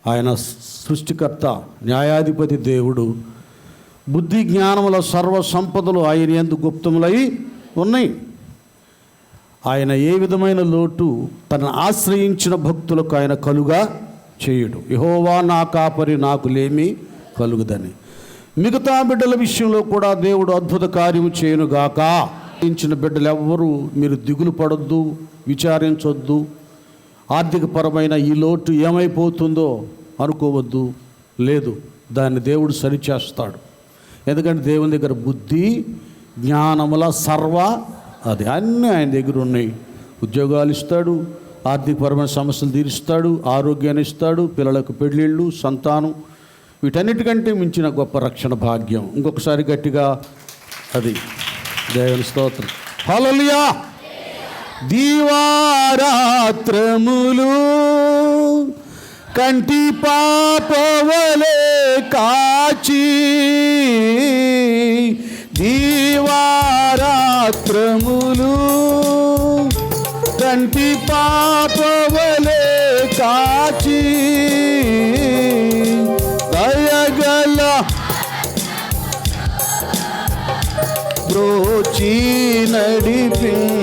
ఆయన సృష్టికర్త, న్యాయాధిపతి దేవుడు. బుద్ధి జ్ఞానముల సర్వ సంపదలు ఆయన యందు గుప్తములై ఉన్నాయి. ఆయన ఏ విధమైన లోటు తనను ఆశ్రయించిన భక్తులకు ఆయన కలుగా చేయుడు. యెహోవా నా కాపరి, నాకు లేమి కలుగుదని. మిగతా బిడ్డల విషయంలో కూడా దేవుడు అద్భుత కార్యము చేయునుగాక. ఇచ్చిన బిడ్డలు ఎవ్వరూ మీరు దిగులు పడొద్దు, విచారించొద్దు. ఆర్థికపరమైన ఈ లోటు ఏమైపోతుందో అనుకోవద్దు. లేదు, దాన్ని దేవుడు సరిచేస్తాడు. ఎందుకంటే దేవుని దగ్గర బుద్ధి జ్ఞానముల సర్వ అది అన్నీ ఆయన దగ్గర ఉన్నాయి. ఉద్యోగాలు ఇస్తాడు, ఆర్థికపరమైన సమస్యలు తీరుస్తాడు, ఆరోగ్యాన్ని ఇస్తాడు, పిల్లలకు పెళ్ళిళ్ళు, సంతానం, వీటన్నిటికంటే మించిన గొప్ప రక్షణ భాగ్యం. ఇంకొకసారి గట్టిగా అది దేవుని స్తోత్రం. హల్లెలూయా. దీవారాత్రములు కంటి పాపవలే కాచి, దీవారాత్రములు కంటి పాపవలే కాచి, దయగల బ్రోచి నడిపించితివి,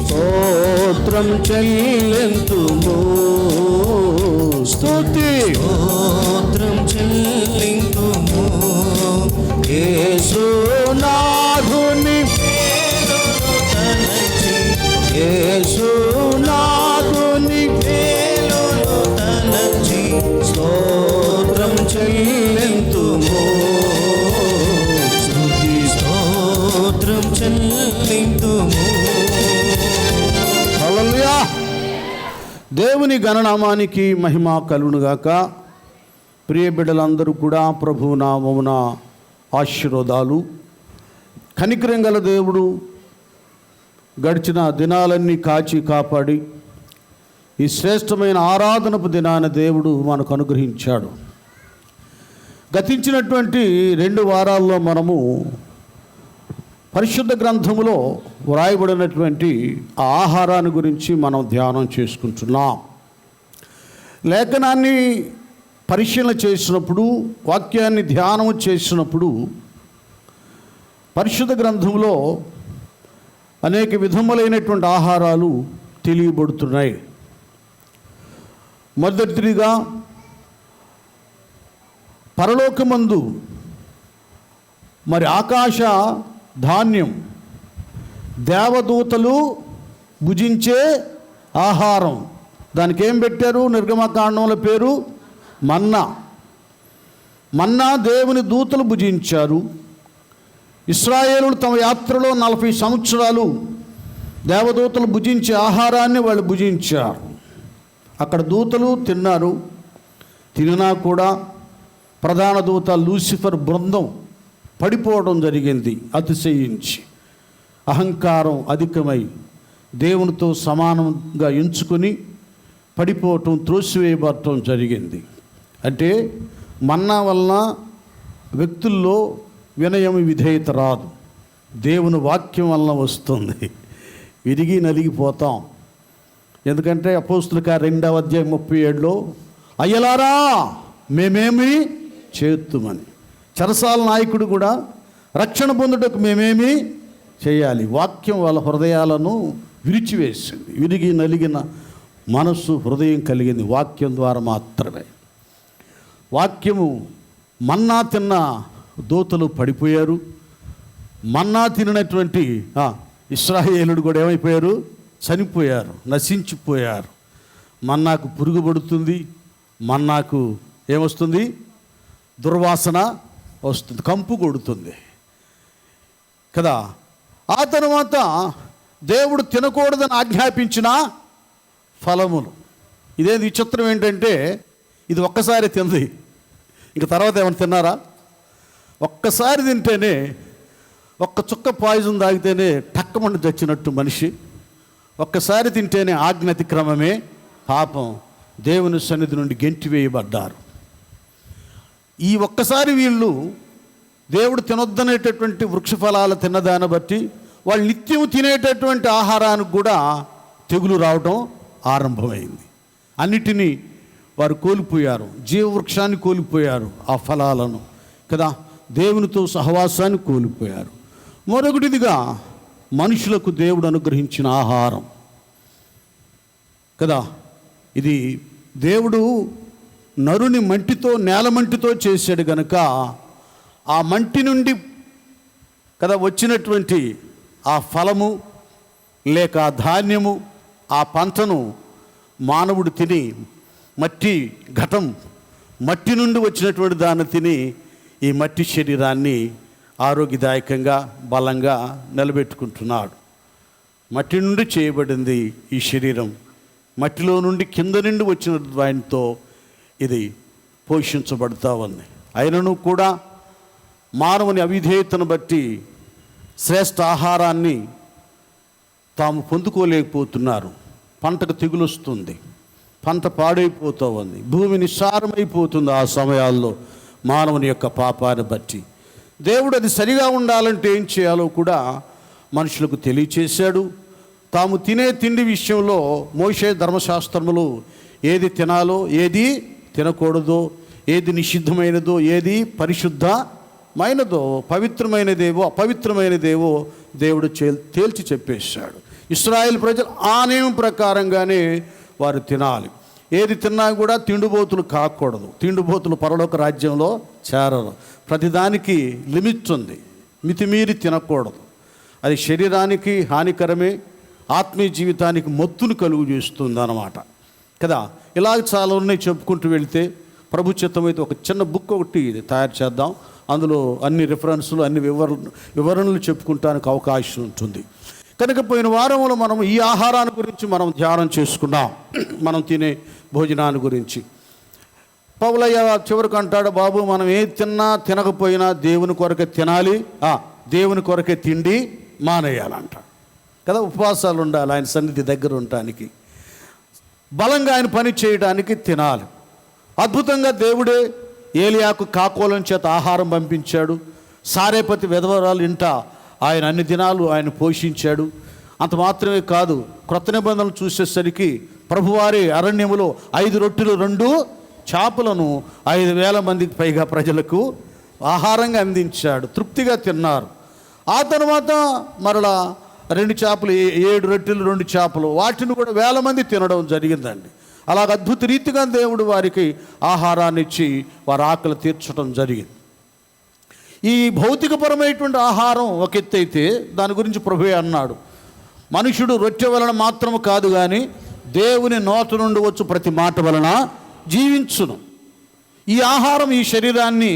స్తోత్రం చెల్లింతుము, స్తుతి స్తోత్రం చెల్లింతుము. యేసునాథుని యేసునాథుని వేలును తలచి స్తోత్రం చెల్లింతుము, స్తుతి స్తోత్రం చెల్లింతుము. హల్లెలూయా. దేవుని గణనామానికి మహిమ కలుగునుగాక. ప్రియ బిడ్డలందరూ కూడా ప్రభువు నామమున ఆశీర్వాదాలు. కనికరం గల దేవుడు గడిచిన దినాలన్నీ కాచి కాపాడి ఈ శ్రేష్టమైన ఆరాధనపు దినాన దేవుడు మనకు అనుగ్రహించాడు. గతించినటువంటి 2 వారాల్లో మనము పరిశుద్ధ గ్రంథములో వ్రాయబడినటువంటి ఆ ఆహారాన్ని గురించి మనం ధ్యానం చేసుకుంటున్నాం. లేఖనాన్ని పరిశీలన చేసినప్పుడు, వాక్యాన్ని ధ్యానం చేసినప్పుడు పరిశుద్ధ గ్రంథంలో అనేక విధములైనటువంటి ఆహారాలు తెలియబడుతున్నాయి. మొదటిగా పరలోకమందు మరి ఆకాశ ధాన్యం, దేవదూతలు భుజించే ఆహారం. దానికి ఏం పెట్టారు? నిర్గమకాండంలో పేరు మన్నా. మన్నా దేవుని దూతలు భుజించారు. ఇశ్రాయేలులు తమ యాత్రలో 40 సంవత్సరాలు దేవదూతలు భుజించే ఆహారాన్ని వాళ్ళు భుజించారు. అక్కడ దూతలు తిన్నారు. తినినా కూడా ప్రధాన దూత లూసిఫర్ బృందం పడిపోవడం జరిగింది. అతిశయించి అహంకారం అధికమై దేవునితో సమానంగా ఎంచుకొని పడిపోవటం, త్రోసివేయబడటం జరిగింది. అంటే మన్నా వలన వ్యక్తుల్లో వినయం, విధేయత రాదు. దేవుని వాక్యం వలన వస్తుంది. విరిగి నలిగిపోతాం. ఎందుకంటే అపోస్తుల కార్యం 2వ అధ్యాయం 37లో అయ్యలారా మేమేమి చేతుమని. చెరసాల నాయకుడు కూడా రక్షణ పొందుటకు మేమేమి చేయాలి. వాక్యం వాళ్ళ హృదయాలను విరిచివేసింది. విరిగి నలిగిన మనస్సు, హృదయం కలిగింది వాక్యం ద్వారా మాత్రమే. వాక్యము మన్నా తిన్న దూతలు పడిపోయారు. మన్నా తినటువంటి ఇశ్రాయేలుడు కూడా ఏమైపోయారు? చనిపోయారు, నశించిపోయారు. మన్నాకు పురుగు పడుతుంది, మన్నాకు ఏమొస్తుంది? దుర్వాసన వస్తుంది, కంపు కొడుతుంది కదా. ఆ తర్వాత దేవుడు తినకూడదని ఆజ్ఞాపించిన ఫలములు. ఇదేంది విచిత్రం ఏంటంటే, ఇది ఒక్కసారి తింది, ఇంక తర్వాత ఏమైనా తిన్నారా? ఒక్కసారి తింటేనే, ఒక్క చుక్క పాయిజన్ తాగితేనే టక్కమండి చచ్చినట్టు మనిషి. ఒక్కసారి తింటేనే ఆజ్ఞాతిక్రమమే పాపం. దేవుని సన్నిధి నుండి గెంటివేయబడ్డారు. ఈ ఒక్కసారి వీళ్ళు దేవుడు తినొద్దనేటటువంటి వృక్ష ఫలాలు తిన్నదాన్ని బట్టి వాళ్ళు నిత్యం తినేటటువంటి ఆహారానికి కూడా తెగులు రావటం ఆరంభమైంది. అన్నిటినీ వారు కోల్పోయారు. జీవవృక్షాన్ని కోల్పోయారు, ఆ ఫలాలను కదా, దేవునితో సహవాసాన్ని కోల్పోయారు. మరొకటిదిగా మనుషులకు దేవుడు అనుగ్రహించిన ఆహారం కదా, ఇది దేవుడు నరుని మంటితో, నేల మంటితో చేశాడు గనుక ఆ మంటి నుండి కదా వచ్చినటువంటి ఆ ఫలము లేక ఆ ధాన్యము, ఆ పంటను మానవుడు తిని మట్టి నుండి వచ్చినటువంటి దాన్ని తిని ఈ మట్టి శరీరాన్ని ఆరోగ్యదాయకంగా బలంగా నిలబెట్టుకుంటున్నాడు. మట్టి నుండి చేయబడింది ఈ శరీరం. మట్టిలో నుండి కింద నుండి వచ్చిన దానితో ఇది పోషించబడుతూ ఉంది. అయినను కూడా మానవుని అవిధేయతను బట్టి శ్రేష్ఠ ఆహారాన్ని తాము పొందుకోలేకపోతున్నారు. పంటకు తెగులొస్తుంది, పంట పాడైపోతూ ఉంది, భూమి నిస్సారమైపోతుంది. ఆ సమయాల్లో మానవుని యొక్క పాపాన్ని బట్టి దేవుడు అది సరిగా ఉండాలంటే ఏం చేయాలో కూడా మనుషులకు తెలియచేశాడు. తాము తినే తిండి విషయంలో మోషే ధర్మశాస్త్రములు ఏది తినాలో, ఏది తినకూడదో, ఏది నిషిద్ధమైనదో, ఏది పరిశుద్ధమైనదో, పవిత్రమైనదేవో అపవిత్రమైనదేవో దేవుడు తేల్చి చెప్పేశాడు. ఇశ్రాయేలు ప్రజలు ఆ నియమం ప్రకారంగానే వారు తినాలి. ఏది తిన్నా కూడా తిండిబోతులు కాకూడదు. తిండిబోతులు పరలోక రాజ్యంలో చేరరు. ప్రతిదానికి లిమిట్ ఉంది, మితిమీరి తినకూడదు. అది శరీరానికి హానికరమే, ఆత్మీయ జీవితానికి మొత్తును కలుగు చేస్తుంది అన్నమాట కదా. ఇలాగ చాలా ఉన్నాయి, చెప్పుకుంటూ వెళితే ప్రభు చిత్తమైతే ఒక చిన్న బుక్ ఒకటి తయారు చేద్దాం. అందులో అన్ని రిఫరెన్సులు, అన్ని వివరణలు చెప్పుకుంటానికి అవకాశం ఉంటుంది. కనుక పోయిన వారంలో మనం ఈ ఆహారాన్ని గురించి మనం ధ్యానం చేసుకున్నాం, మనం తినే భోజనాన్ని గురించి. పౌలయ్య చివరికి అంటాడు, బాబు మనం ఏది తిన్నా తినకపోయినా దేవుని కొరకే తినాలి, దేవుని కొరకే తిండి మానేయాలంట కదా. ఉపవాసాలు ఉండాలి, ఆయన సన్నిధి దగ్గర ఉండటానికి, బలంగా ఆయన పని చేయడానికి తినాలి. అద్భుతంగా దేవుడే ఏలియాకు కాకోలం చేత ఆహారం పంపించాడు. సారేపతి విధవరాలు ఇంట ఆయన అన్ని దినాలు ఆయన పోషించాడు. అంత మాత్రమే కాదు, క్రొత్త నిబంధనలు చూసేసరికి ప్రభువారి అరణ్యములో 5 రొట్టెలు 2 చేపలను 5,000 మందికి పైగా ప్రజలకు ఆహారంగా అందించాడు. తృప్తిగా తిన్నారు. ఆ తర్వాత మరలా 2 చేపలు, 7 రొట్టెలు 2 చేపలు, వాటిని కూడా 1,000 మంది తినడం జరిగిందండి. అలాగ అద్భుత రీతిగా దేవుడు వారికి ఆహారాన్ని ఇచ్చి వారి ఆకలి తీర్చడం జరిగింది. ఈ భౌతికపరమైనటువంటి ఆహారం ఒక ఎత్తు అయితే, దాని గురించి ప్రభువే అన్నాడు, మనుషుడు రొట్టె వలన మాత్రము కాదు కానీ దేవుని నోట నుండి వచ్చు ప్రతి మాట వలన జీవించును. ఈ ఆహారం ఈ శరీరాన్ని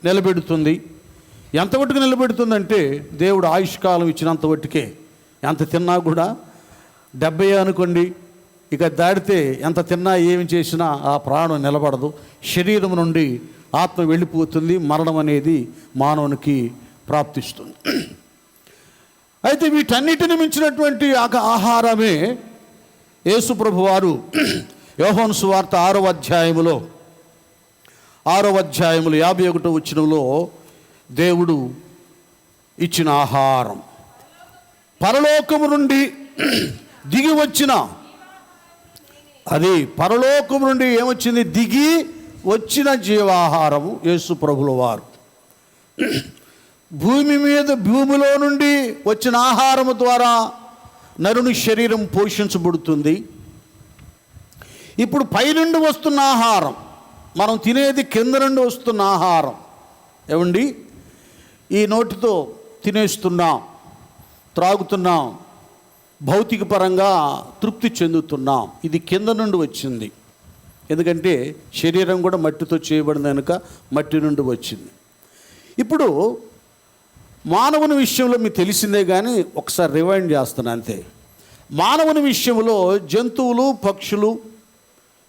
నిలబెడుతుంది. ఎంతవరకు నిలబెడుతుందంటే దేవుడు ఆయుష్కాలం ఇచ్చినంత వట్టుకే. ఎంత తిన్నా కూడా 70 అనుకోండి, ఇక దాడితే ఎంత తిన్నా ఏమి చేసినా ఆ ప్రాణం నిలబడదు. శరీరం నుండి ఆత్మ వెళ్ళిపోతుంది. మరణం అనేది మానవునికి ప్రాప్తిస్తుంది. అయితే వీటన్నిటిని మించినటువంటి ఆహారమే యేసు ప్రభువారు యోహాను సువార్త 6వ అధ్యాయములో 51వ వచనంలో దేవుడు ఇచ్చిన ఆహారం, పరలోకము నుండి దిగి వచ్చిన, అది పరలోకము నుండి ఏమొచ్చింది, దిగి వచ్చిన జీవాహారము యేసు ప్రభుల వారు. భూమిలో నుండి వచ్చిన ఆహారము ద్వారా నరుని శరీరం పోషించబడుతుంది. ఇప్పుడు పైనుండి వస్తున్న ఆహారం, మనం తినేది కింద నుండి వస్తున్న ఆహారం. ఏమండి, ఈ నోటితో తినేస్తున్నాం, త్రాగుతున్నాం, భౌతిక పరంగా తృప్తి చెందుతున్నాం. ఇది కింద నుండి వచ్చింది. ఎందుకంటే శరీరం కూడా మట్టితో చేయబడింది కనుక మట్టి నుండి వచ్చింది. ఇప్పుడు మానవుని విషయంలో మీకు తెలిసిందే, కానీ ఒకసారి రివైండ్ చేస్తాను అంతే. మానవుని విషయంలో జంతువులు, పక్షులు,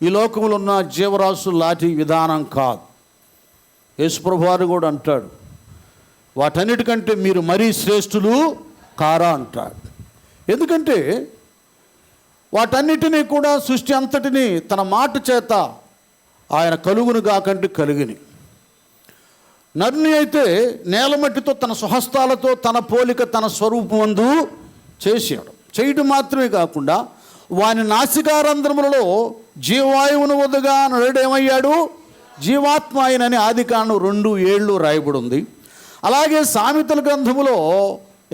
ఈ లోకంలో ఉన్న జీవరాశులు లాంటి విధానం కాదు. యేసుప్రభు వారు కూడా అంటాడు, వాటన్నిటికంటే మీరు మరీ శ్రేష్ఠులు కారా అంటాడు. ఎందుకంటే వాటన్నిటినీ కూడా సృష్టి అంతటినీ తన మాట చేత ఆయన కలుగును కాకంటే కలిగిని. నరుని అయితే నేలమట్టితో తన స్వహస్తాలతో తన పోలిక తన స్వరూపమందు చేశాడు. చేయడం మాత్రమే కాకుండా వాని నాసికారంధ్రములలో జీవాయువును వదగా నరుడేమయ్యాడు? జీవాత్మ ఆయనని ఆదికాండం 2:7 రాయబడి ఉంది. అలాగే సామెతల గ్రంథములో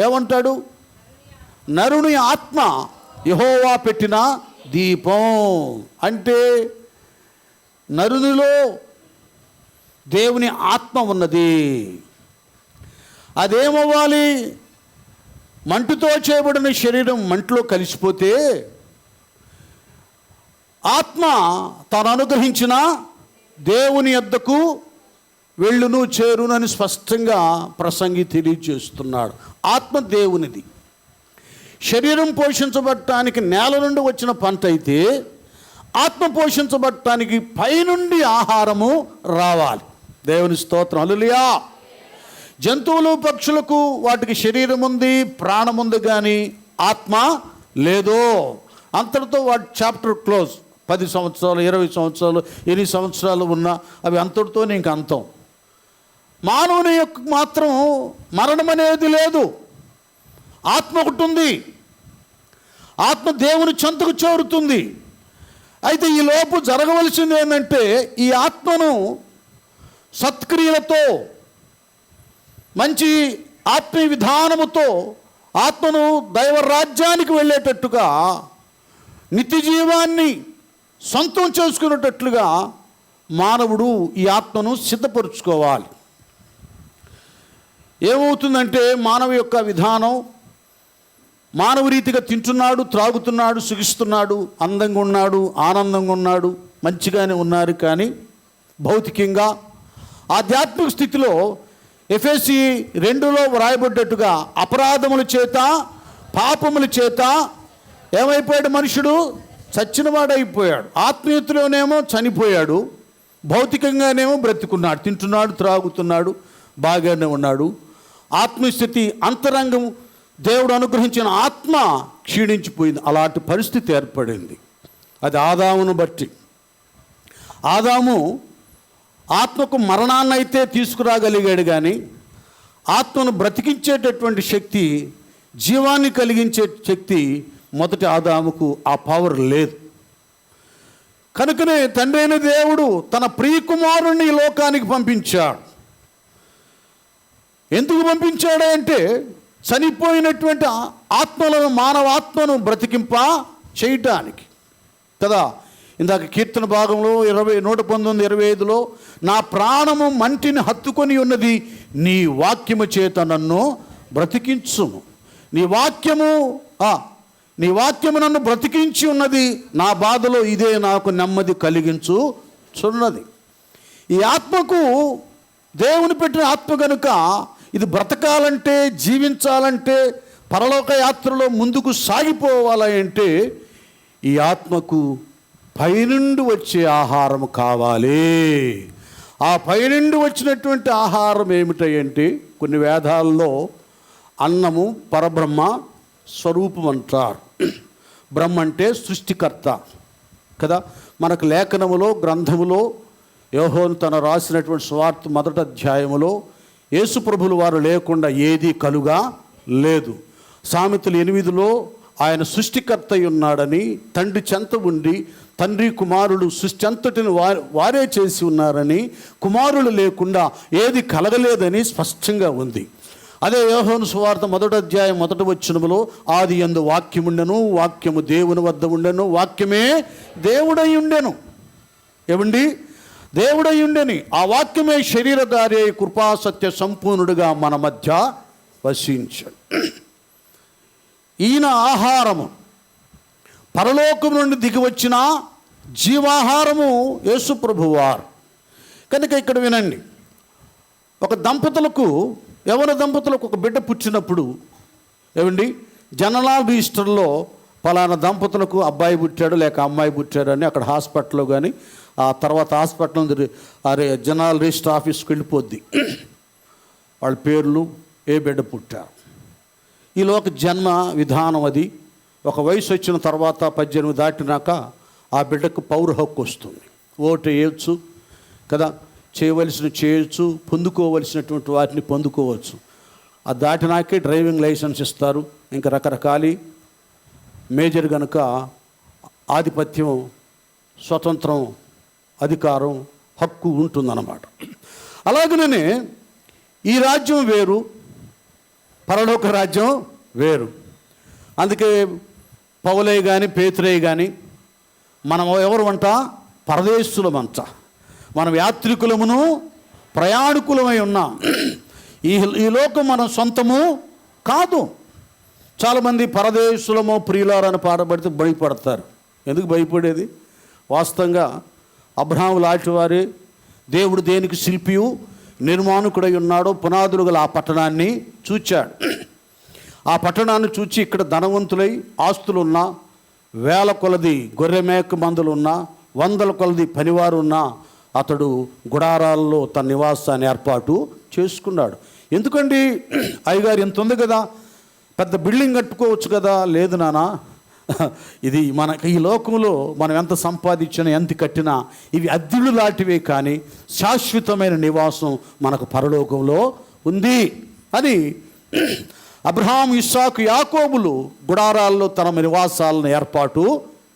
ఏమంటాడు? నరుని ఆత్మ యెహోవా పెట్టిన దీపం. అంటే నరునిలో దేవుని ఆత్మ ఉన్నది. అదేమవ్వాలి? మంటితో చేయబడిన శరీరం మంటిలో కలిసిపోతే ఆత్మ తాను అనుగ్రహించిన దేవుని యొద్దకు వెళ్ళును చేరును అని స్పష్టంగా ప్రసంగి తెలియజేస్తున్నాడు. ఆత్మ దేవునిది. శరీరం పోషించబడటానికి నేల నుండి వచ్చిన పంట అయితే ఆత్మ పోషించబడటానికి పైనుండి ఆహారము రావాలి. దేవుని స్తోత్రం. హల్లెలూయా. జంతువులు పక్షులకు వాటికి శరీరం ఉంది, ప్రాణం ఉంది, కానీ ఆత్మ లేదు. అంతటితో వాటి చాప్టర్ క్లోజ్. 10 సంవత్సరాలు, 20 సంవత్సరాలు, 8 సంవత్సరాలు ఉన్నా అవి అంతటితో ఇంక అంతం. మానవుని యొక్క మాత్రం మరణం అనేది లేదు. ఆత్మ ఒకటి ఉంది. ఆత్మ దేవుని చెంతకు చేరుతుంది. అయితే ఈ లోపు జరగవలసింది ఏంటంటే ఈ ఆత్మను సత్క్రియలతో మంచి ఆత్మీయ విధానముతో ఆత్మను దైవ రాజ్యానికి వెళ్ళేటట్టుగా నిత్య జీవాన్ని సొంతం చేసుకునేటట్లుగా మానవుడు ఈ ఆత్మను సిద్ధపరుచుకోవాలి. ఏమవుతుందంటే మానవ యొక్క విధానం, మానవ రీతిగా తింటున్నాడు, త్రాగుతున్నాడు, సుఖిస్తున్నాడు, అందంగా ఉన్నాడు, ఆనందంగా ఉన్నాడు, మంచిగానే ఉన్నారు. కానీ భౌతికంగా ఆధ్యాత్మిక స్థితిలో ఎఫెసీ 2లో వ్రాయబడ్డట్టుగా అపరాధముల చేత పాపముల చేత ఏమైపోయాడు? మనుషుడు చచ్చినవాడైపోయాడు. ఆత్మీయతలోనేమో చనిపోయాడు, భౌతికంగానేమో బ్రతికున్నాడు, తింటున్నాడు, త్రాగుతున్నాడు, బాగానే ఉన్నాడు. ఆత్మస్థితి అంతరంగం దేవుడు అనుగ్రహించిన ఆత్మ క్షీణించిపోయింది. అలాంటి పరిస్థితి ఏర్పడింది. అది ఆదామును బట్టి. ఆదాము ఆత్మకు మరణాన్ని అయితే తీసుకురాగలిగాడు, కానీ ఆత్మను బ్రతికించేటటువంటి శక్తి, జీవాన్ని కలిగించే శక్తి మొదటి ఆదాముకు ఆ పవర్ లేదు. కనుకనే తండ్రి అయిన దేవుడు తన ప్రియకుమారుణ్ణి ఈ లోకానికి పంపించాడు. ఎందుకు పంపించాడు అంటే చనిపోయినటువంటి ఆత్మలను, మానవ ఆత్మను బ్రతికింప చేయటానికి కదా. ఇందాక కీర్తన భాగంలో 119:25లో నా ప్రాణము మంటిని హత్తుకొని ఉన్నది, నీ వాక్యము చేత నన్ను బ్రతికించుము. నీ వాక్యము నన్ను బ్రతికించి ఉన్నది, నా బాధలో ఇదే నాకు నెమ్మది కలిగించుచున్నది. ఈ ఆత్మకు దేవుని పెట్టిన ఆత్మ కనుక ఇది బ్రతకాలంటే, జీవించాలంటే, పరలోక యాత్రలో ముందుకు సాగిపోవాలంటే ఈ ఆత్మకు పైనుండి వచ్చే ఆహారం కావాలి. ఆ పైనుండి వచ్చినటువంటి ఆహారం ఏమిటంటే కొన్ని వేదాల్లో అన్నము పరబ్రహ్మ స్వరూపం అంటారు. బ్రహ్మ అంటే సృష్టికర్త కదా. మనకు లేఖనములో, గ్రంథములో యోహోను తన రాసినటువంటి సువార్త 1వ అధ్యాయములో యేసు ప్రభులు వారు లేకుండా ఏదీ కలుగా లేదు. సామెతలు 8లో ఆయన సృష్టికర్త ఉన్నాడని, తండ్రి చెంత ఉండి తండ్రి కుమారుడు సృష్టి అంతటిని వారే చేసి ఉన్నారని, కుమారులు లేకుండా ఏది కలగలేదని స్పష్టంగా ఉంది. అదే యోహోను సువార్త 1వ అధ్యాయం 1వ వచనములో ఆది యందు వాక్యముండెను, వాక్యము దేవుని వద్ద ఉండెను, వాక్యమే దేవుడై ఉండెను. ఏమండి? దేవుడై ఉండెని ఆ వాక్యమే శరీరధారి కృపాసత్య సంపూర్ణుడిగా మన మధ్య వసించాడు. ఈయన ఆహారము పరలోకం నుండి దిగి వచ్చిన జీవాహారము యేసు ప్రభువారు కనుక. ఇక్కడ వినండి, ఒక దంపతులకు, యవన దంపతులకు ఒక బిడ్డ పుట్టినప్పుడు ఏమండి జనరల్ రిజిస్టర్లో పలానా దంపతులకు అబ్బాయి పుట్టాడు లేక అమ్మాయి పుట్టాడు అని అక్కడ హాస్పిటల్లో కానీ ఆ తర్వాత హాస్పిటల్ జనరల్ రిజిస్టర్ ఆఫీస్కి వెళ్ళిపోద్ది వాళ్ళ పేర్లు, ఏ బిడ్డ పుట్టారు. ఈలోక జన్మ విధానం అది. ఒక వయసు వచ్చిన తర్వాత 18 దాటినాక ఆ బిడ్డకు పౌర హక్కు వస్తుంది, ఓటు వేయచ్చు కదా. చేయవలసిన చేయొచ్చు, పొందుకోవలసినటువంటి వాటిని పొందుకోవచ్చు. అది దాటినాకే డ్రైవింగ్ లైసెన్స్ ఇస్తారు. ఇంకా రకరకాల మేజర్ కనుక ఆధిపత్యం, స్వతంత్రం, అధికారం, హక్కు ఉంటుందన్నమాట. అలాగనే ఈ రాజ్యం వేరు, పరలోక రాజ్యం వేరు. అందుకే పౌలయ్య కానీ పేతురయ్య కానీ మనం ఎవరు అంట? పరదేశులమంట. మనం యాత్రికులమును ప్రయాణికులమై ఉన్నాం. ఈ లోకం మన సొంతము కాదు. చాలామంది పరదేశులమో ప్రియులారని పాడబడితే భయపడతారు. ఎందుకు భయపడేది? వాస్తవంగా అబ్రహాము లాంటి వారే దేవుడు దేనికి శిల్పియు నిర్మాణకుడై ఉన్నాడో పునాదులు గల ఆ పట్టణాన్ని చూచాడు. ఆ పట్టణాన్ని చూచి ఇక్కడ ధనవంతులై ఆస్తులున్నా, వేల కొలది గొర్రె మేక మందులున్నా, వందల కొలది పనివారు ఉన్నా అతడు గుడారాల్లో తన నివాసాన్ని ఏర్పాటు చేసుకున్నాడు. ఎందుకండి అయ్యగారు ఇంత ఉంది కదా, పెద్ద బిల్డింగ్ కట్టుకోవచ్చు కదా. లేదు నానా, ఇది మనకి ఈ లోకంలో మనం ఎంత సంపాదించినా ఎంత కట్టినా ఇవి అద్దెలు లాంటివే, కానీ శాశ్వతమైన నివాసం మనకు పరలోకంలో ఉంది అని అబ్రహాం, ఇస్సాకు, యాకోబులు గుడారాల్లో తమ నివాసాలను ఏర్పాటు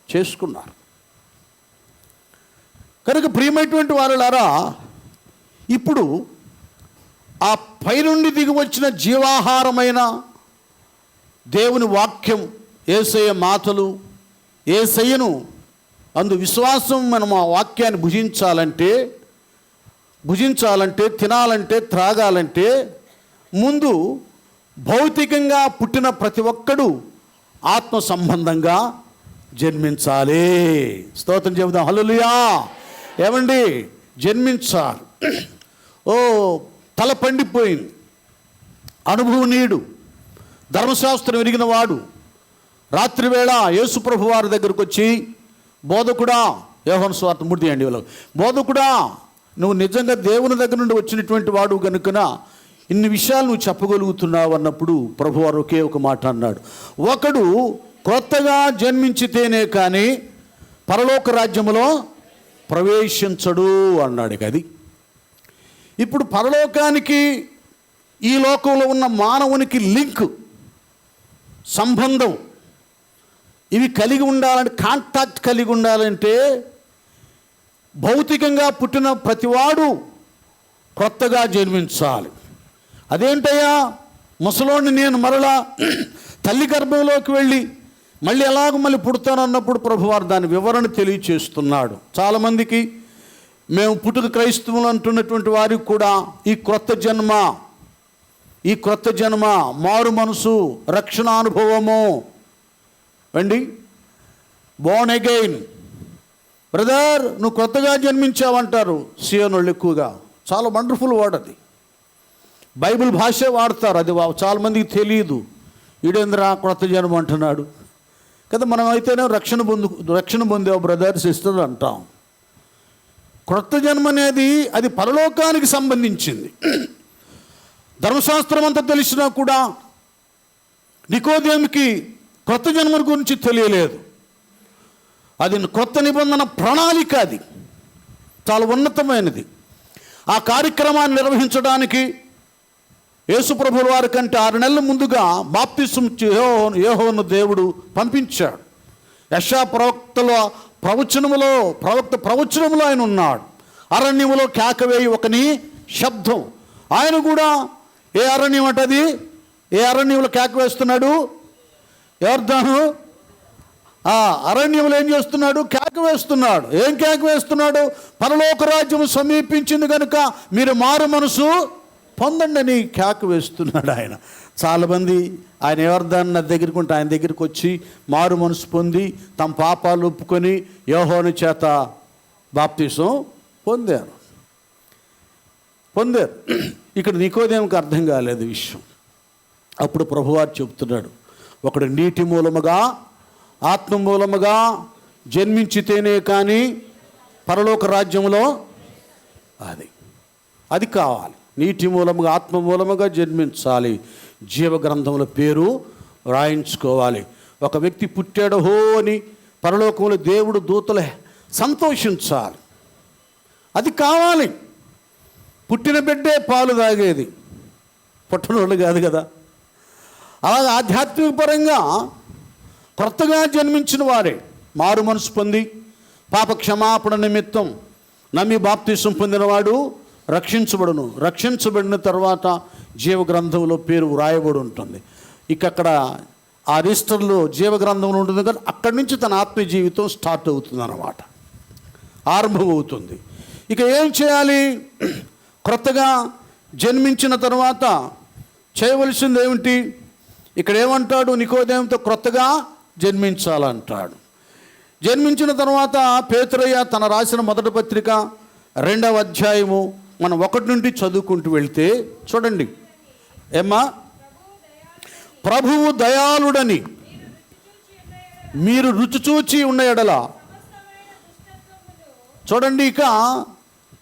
చేసుకున్నారు. కనుక ప్రియమైనటువంటి వారులారా, ఇప్పుడు ఆ పైనుండి దిగి వచ్చిన జీవాహారమైన దేవుని వాక్యం, యేసయ్య మాటలు, యేసయ్యను అందు విశ్వాసం మనం ఆ వాక్యాన్ని భుజించాలంటే తినాలంటే త్రాగాలంటే ముందు భౌతికంగా పుట్టిన ప్రతి ఒక్కడు ఆత్మ సంబంధంగా జన్మించాలి. స్తోత్రం చెబుదాం, హల్లెలూయా. ఏమండి, జన్మించాలి. ఓ తల పండిపోయింది, అనుభవనీయుడు, ధర్మశాస్త్రం ఎరిగిన వాడు రాత్రివేళ యేసుప్రభు వారి దగ్గరకు వచ్చి, బోధకుడా, యోహాను సువార్త 3 బోధకుడా, నువ్వు నిజంగా దేవుని దగ్గర నుండి వచ్చినటువంటి వాడు కనుకన ఇన్ని విషయాలు నువ్వు చెప్పగలుగుతున్నావు అన్నప్పుడు ప్రభువారు ఒకే ఒక మాట అన్నాడు, ఒకడు క్రొత్తగా జన్మించితేనే కానీ పరలోక రాజ్యములో ప్రవేశించడు అన్నాడు. అది ఇప్పుడు పరలోకానికి ఈ లోకంలో ఉన్న మానవునికి లింక్, సంబంధం ఇవి కలిగి ఉండాలంటే, కాంటాక్ట్ కలిగి ఉండాలంటే భౌతికంగా పుట్టిన ప్రతివాడు కొత్తగా జన్మించాలి. అదేంటయ్యా, ముసలోడిని నేను మరలా తల్లి గర్భంలోకి వెళ్ళి మళ్ళీ ఎలాగ పుడతానన్నప్పుడు ప్రభువారు దాని వివరణ తెలియచేస్తున్నాడు. చాలామందికి మేము పుట్టుక క్రైస్తవులు అంటున్నటువంటి వారికి కూడా ఈ క్రొత్త జన్మ, మారు మనసు, రక్షణ అనుభవము అండి, బోర్న్ అగైన్. బ్రదర్, నువ్వు కొత్తగా జన్మించావంటారు సియోనోళ్ళు ఎక్కువగా. చాలా వండర్ఫుల్ వర్డ్ అది. బైబిల్ భాషే వాడతారు, అది చాలామందికి తెలియదు. ఈడేంద్రా కొత్త జన్మ అంటున్నాడు కదా. మనం అయితేనే రక్షణ పొందావు బ్రదర్, సిస్టర్ అంటాం. క్రొత్త జన్మ అనేది అది పరలోకానికి సంబంధించింది. ధర్మశాస్త్రం అంతా తెలిసినా కూడా నికోదేముకి క్రొత్త జన్మ గురించి తెలియలేదు. అది కొత్త నిబంధన ప్రణాళిక, అది చాలా ఉన్నతమైనది. ఆ కార్యక్రమాన్ని నిర్వహించడానికి యేసుప్రభుల వారి కంటే 6 నెలల ముందుగా బాప్తిసం యోహాను దేవుడు పంపించాడు. యెషయా ప్రవక్త ప్రవచనములో ఆయన ఉన్నాడు. అరణ్యములో కేకవేయి ఒకని శబ్దం. ఆయన కూడా ఏ అరణ్యం అంటది, ఏ అరణ్యంలో కేక వేస్తున్నాడు? యోర్దాను అరణ్యంలో ఏం చేస్తున్నాడు? కేక వేస్తున్నాడు. ఏం కేక వేస్తున్నాడు? పరలోక రాజ్యం సమీపించింది కనుక మీరు మారు మనసు పొందండి అని కేక వేస్తున్నాడు ఆయన. చాలామంది ఆయన యోర్దాను దగ్గరికి ఉంటే ఆయన దగ్గరికి వచ్చి మారు మనసు పొంది తమ పాపాలు ఒప్పుకొని యోహాను చేత బాప్తిసం పొందారు. ఇక్కడ నికోదేముకి అర్థం కాలేదు విషయం. అప్పుడు ప్రభువారు చెబుతున్నాడు, ఒకడు నీటి మూలముగా ఆత్మ మూలముగా జన్మించితేనే కానీ పరలోక రాజ్యంలో అది కావాలి. నీటి మూలముగా ఆత్మ మూలముగా జన్మించాలి. జీవగ్రంథంలో పేరు రాయించుకోవాలి. ఒక వ్యక్తి పుట్టాడు హో అని పరలోకంలో దేవుడు దూతలే సంతోషించాలి. అది కావాలి. పుట్టిన బిడ్డే పాలు తాగేది, పుట్టనోళ్ళు కాదు కదా. అలాగే ఆధ్యాత్మిక పరంగా కొత్తగా జన్మించిన వారే మారు మనసు పొంది పాప క్షమాపణ నిమిత్తం నమ్మి బాప్తిసం పొందినవాడు రక్షించబడును. రక్షించబడిన తర్వాత జీవ గ్రంథంలో పేరు వ్రాయబడి ఉంటుంది. అక్కడ ఆ రిజిస్టర్లో జీవ గ్రంథంలో ఉంటుంది కదా, అక్కడి నుంచి తన ఆత్మీయ జీవితం స్టార్ట్ అవుతుంది అన్నమాట, ఆరంభం అవుతుంది. ఇక ఏం చేయాలి? క్రొత్తగా జన్మించిన తర్వాత చేయవలసింది ఏమిటి? ఇక్కడ ఏమంటాడు? నికోదేముతో క్రొత్తగా జన్మించాలంటాడు. జన్మించిన తర్వాత పేతురయ్య తన రాసిన మొదటి పత్రిక 2వ అధ్యాయము మనం 1 నుండి చదువుకుంటూ వెళ్తే చూడండి. ఏమ్మా? ప్రభువు దయాళుడని మీరు రుచి చూచి ఉన్న ఎడల. చూడండి, ఇక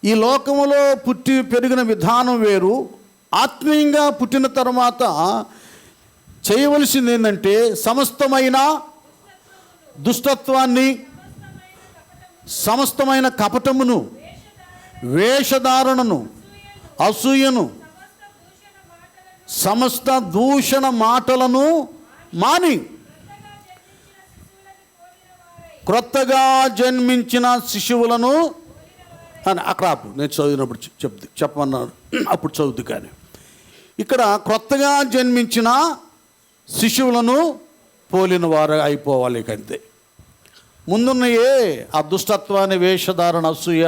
ఈ లోకములో పుట్టి పెరిగిన విధానం వేరు. ఆత్మీయంగా పుట్టిన తర్వాత చేయవలసింది ఏంటంటే సమస్తమైన దుష్టత్వాన్ని, సమస్తమైన కపటమును, వేషధారణను, అసూయను, సమస్త దూషణ మాటలను మాని క్రొత్తగా జన్మించిన శిశువులను అని అక్కడ నేను చదివినప్పుడు చెప్పమన్నాను, అప్పుడు చదువుతు. కానీ ఇక్కడ క్రొత్తగా జన్మించిన శిశువులను పోలిన వారు అయిపోవాలి. అంతే. ముందున్నయే ఆ దుష్టత్వాన్ని, వేషధారణ, అసూయ,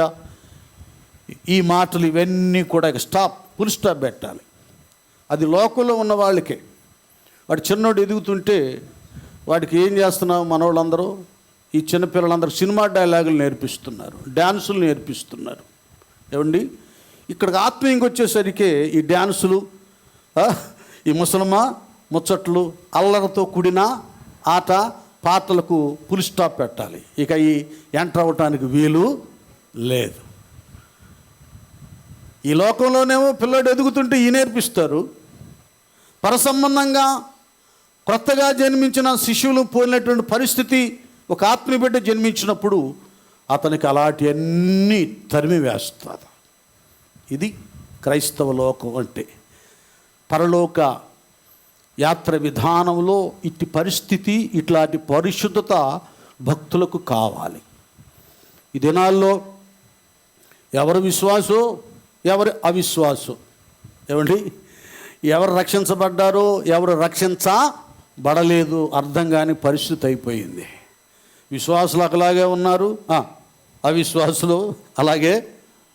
ఈ మాటలు ఇవన్నీ కూడా ఫుల్ స్టాప్ పెట్టాలి. అది లోకంలో ఉన్న వాళ్ళకే. వాడు చిన్నోడు ఎదుగుతుంటే వాడికి ఏం చేస్తున్నావు? మనవాళ్ళందరూ, ఈ చిన్నపిల్లలందరూ సినిమా డైలాగులు నేర్పిస్తున్నారు, డ్యాన్సులు నేర్పిస్తున్నారు. ఏమండి, ఇక్కడికి ఆత్మీయంగా వచ్చేసరికి ఈ డ్యాన్సులు, ఈ ముసలమా ముచ్చట్లు, అల్లరితో కూడిన ఆట పాటలకు ఫుల్ స్టాప్ పెట్టాలి. ఇక ఈ ఎంటర్ అవ్వటానికి వీలు లేదు. ఈ లోకంలోనేమో పిల్లడు ఎదుగుతుంటే ఈ నేర్పిస్తారు. పరసంబంధంగా క్రొత్తగా జన్మించిన శిశువులు పోలినటువంటి పరిస్థితి ఒక ఆత్మీయ బిడ్డ జన్మించినప్పుడు అతనికి అలాంటివన్నీ తరిమి వేస్తుంది. ఇది క్రైస్తవ లోకం అంటే. పరలోక యాత్ర విధానంలో ఇట్టి పరిస్థితి, ఇట్లాంటి పరిశుద్ధత భక్తులకు కావాలి. ఈ దినాల్లో ఎవరు విశ్వాసో ఎవరు అవిశ్వాసో, ఏమండి, ఎవరు రక్షించబడ్డారో ఎవరు రక్షించబడలేదు అర్థం కాని పరిస్థితి అయిపోయింది. విశ్వాసులు అలాగే ఉన్నారు, అవిశ్వాసులు అలాగే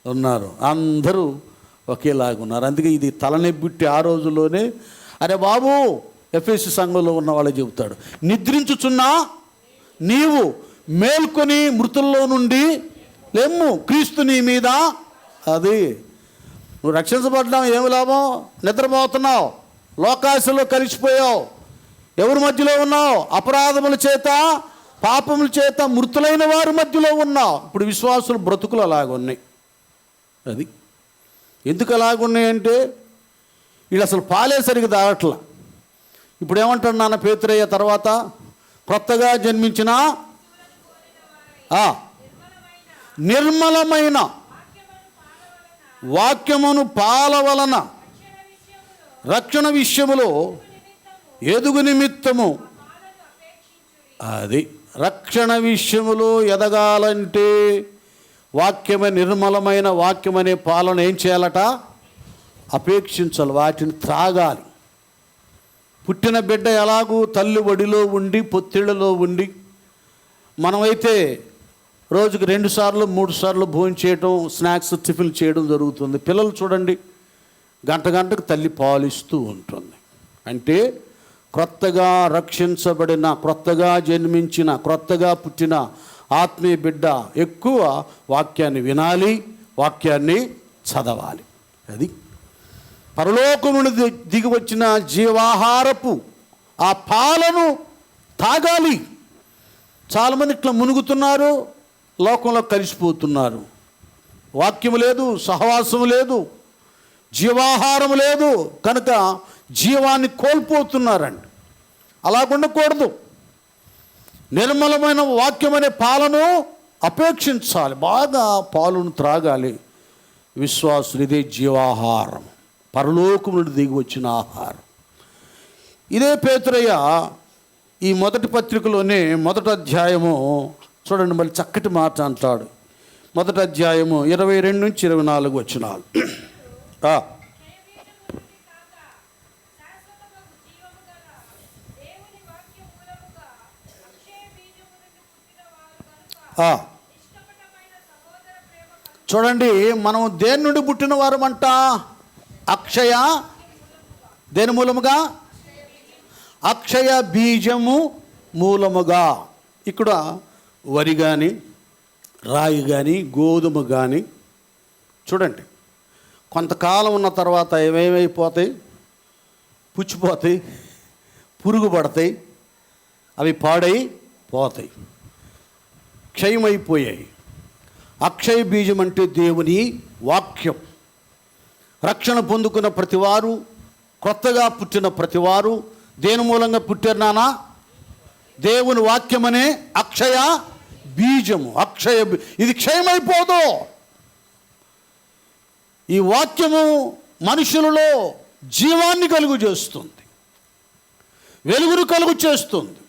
ఉన్నారు, అందరూ ఒకేలాగా ఉన్నారు. అందుకే ఇది తలనొప్పిట్టి ఆ రోజుల్లోనే, అరే బాబు, ఎఫెసీ సంఘంలో ఉన్న వాళ్ళు చెబుతాడు, నిద్రించుచున్నా నీవు మేల్కొని మృతుల్లో నుండి లేమ్ము, క్రీస్తు నీ మీద. అది నువ్వు రక్షించబడ్డావు, ఏమి లాభం? నిద్రపోతున్నావు, లోకాశలో కలిసిపోయావు, ఎవరి మధ్యలో ఉన్నావు? అపరాధముల చేత, పాపముల చేత మృతులైన వారి మధ్యలో ఉన్నావు. ఇప్పుడు విశ్వాసులు బ్రతుకులు అలాగున్నాయి. అది ఎందుకు అలాగున్నాయంటే వీళ్ళు అసలు పాలే సరిగ్గా తాగట్లా. ఇప్పుడు ఏమంటాడు నాన్న పేతురయ్య తర్వాత? కొత్తగా జన్మించిన నిర్మలమైన వాక్యమును పాల వలన రక్షణ విషయములో ఎదుగు నిమిత్తము. అది రక్షణ విషయములో ఎదగాలంటే వాక్యమే, నిర్మలమైన వాక్యమనే పాలన ఏం చేయాలట? అపేక్షించాలి, వాటిని త్రాగాలి. పుట్టిన బిడ్డ ఎలాగూ తల్లి ఒడిలో ఉండి పొత్తిళ్లలో ఉండి, మనమైతే రోజుకి 2 సార్లు 3 సార్లు భోజనం చేయటం, స్నాక్స్ టిఫిన్ చేయడం జరుగుతుంది. పిల్లలు చూడండి, గంటకు తల్లి పాలిస్తూ ఉంటుంది. అంటే క్రొత్తగా రక్షించబడిన, క్రొత్తగా జన్మించిన, క్రొత్తగా పుట్టిన ఆత్మీయ బిడ్డ ఎక్కువ వాక్యాన్ని వినాలి, వాక్యాన్ని చదవాలి. అది పరలోకం నుండి దిగి వచ్చిన జీవాహారపు ఆ పాలను తాగాలి. చాలామంది ఇట్లా మునుగుతున్నారు, లోకంలో కలిసిపోతున్నారు. వాక్యము లేదు, సహవాసము లేదు, జీవాహారం లేదు, కనుక జీవాన్ని కోల్పోతున్నారండి. అలా ఉండకూడదు. నిర్మలమైన వాక్యం అనే పాలను అపేక్షించాలి, బాగా పాలను త్రాగాలి. విశ్వాసులు ఇదే జీవాహారం, పరలోకం నుండి దిగి వచ్చిన ఆహారం. ఇదే పేతురయ్య ఈ మొదటి పత్రికలోనే మొదటి అధ్యాయము చూడండి, మళ్ళీ చక్కటి మాట అంటాడు. మొదటి అధ్యాయము 22 నుంచి 24 వచనాలు. చూడండి, మనం దేని నుండి పుట్టిన వారమంట? అక్షయ, దేని మూలముగా? అక్షయ బీజము మూలముగా. ఇక్కడ వరి కానీ, రాయి కానీ, గోధుమ కానీ చూడండి, కొంతకాలం ఉన్న తర్వాత ఏమేమైపోతాయి? పుచ్చిపోతాయి, పురుగు పడతాయి, అవి పాడైపోతాయి, క్షయమైపోయాయి. అక్షయ బీజం అంటే దేవుని వాక్యం. రక్షణ పొందుకున్న ప్రతివారు, కొత్తగా పుట్టిన ప్రతివారు దేని మూలంగా పుట్టారు నానా? దేవుని వాక్యం అనే అక్షయ బీజము. ఇది క్షయమైపోదు. ఈ వాక్యము మనుషులలో జీవాన్ని కలుగు చేస్తుంది, వెలుగును కలుగు చేస్తుంది,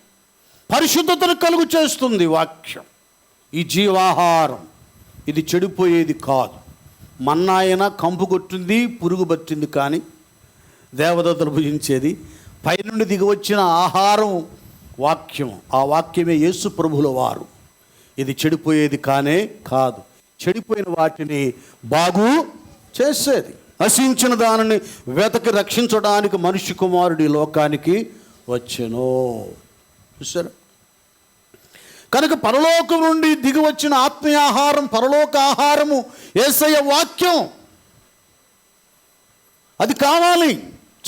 పరిశుద్ధతను కలుగు చేస్తుంది వాక్యం. ఈ జీవాహారం ఇది చెడిపోయేది కాదు. మన్నాయన కంపు కొట్టింది, పురుగు పట్టింది, కానీ దేవదూతలు భుజించేది పైనుండి దిగి వచ్చిన ఆహారం వాక్యం. ఆ వాక్యమే యేసు ప్రభుల వారు. ఇది చెడిపోయేది కానే కాదు, చెడిపోయిన వాటిని బాగు చేసేది. నశించిన దానిని వెతకి రక్షించడానికి మనిషి కుమారుడు ఈ లోకానికి వచ్చెను. చూసారా? కనుక పరలోకం నుండి దిగి వచ్చిన ఆత్మీయ ఆహారం, పరలోక ఆహారము యేసయ్య వాక్యం. అది కావాలి.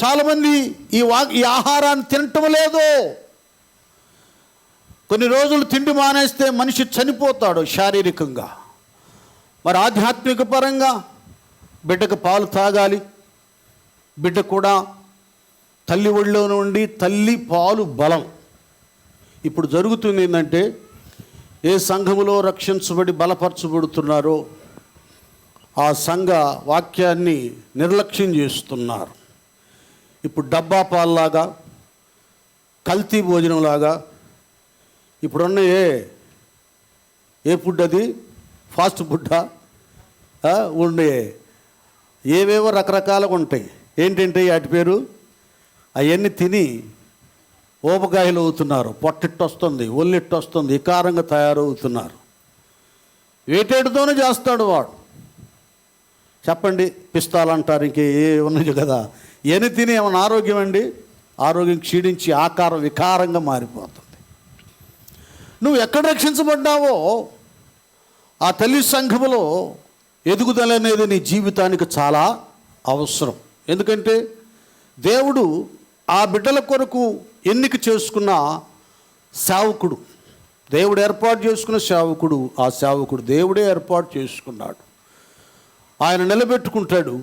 చాలామంది ఈ ఆహారాన్ని తినటం లేదు. కొన్ని రోజులు తిండి మానేస్తే మనిషి చనిపోతాడు శారీరకంగా. మరి ఆధ్యాత్మిక పరంగా బిడ్డకు పాలు తాగాలి. బిడ్డ కూడా తల్లి ఒళ్ళో నుండి, తల్లి పాలు బలం. ఇప్పుడు జరుగుతుంది ఏంటంటే, ఏ సంఘములో రక్షించబడి బలపరచబడుతున్నారో ఆ సంఘ వాక్యాన్ని నిర్లక్ష్యం చేస్తున్నారు. ఇప్పుడు డబ్బా పాల్లాగా, కల్తీ భోజనంలాగా ఇప్పుడున్న ఏ ఫుడ్, అది ఫాస్ట్ ఫుడ్డా ఉండే ఏవేవో రకరకాలుగా ఉంటాయి. ఏంటంటే వాటి పేరు, అవన్నీ తిని ఊపకాయలు అవుతున్నారు, పొట్టిట్టు వస్తుంది, ఒళ్ళిట్టు వస్తుంది, వికారంగా తయారవుతున్నారు. వేటేడుతోనే చేస్తాడు వాడు. చెప్పండి, పిస్తాలు అంటారు, ఇంకే ఉన్నది కదా. ఎన్ని తిని ఏమన్నా ఆరోగ్యం అండి? ఆరోగ్యం క్షీణించి ఆకారం వికారంగా మారిపోతుంది. నువ్వు ఎక్కడ రక్షించబడ్డావో ఆ తల్లి సంఘములో ఎదుగుదల అనేది నీ జీవితానికి చాలా అవసరం. ఎందుకంటే దేవుడు ఆ బిడ్డల కొరకు ఎన్నిక చేసుకున్న సేవకుడు, దేవుడు ఏర్పాటు చేసుకున్న సేవకుడు, ఆ సేవకుడు దేవుడే ఏర్పాటు చేసుకున్నాడు. ఆయన నిలబెట్టుకుంటాడు.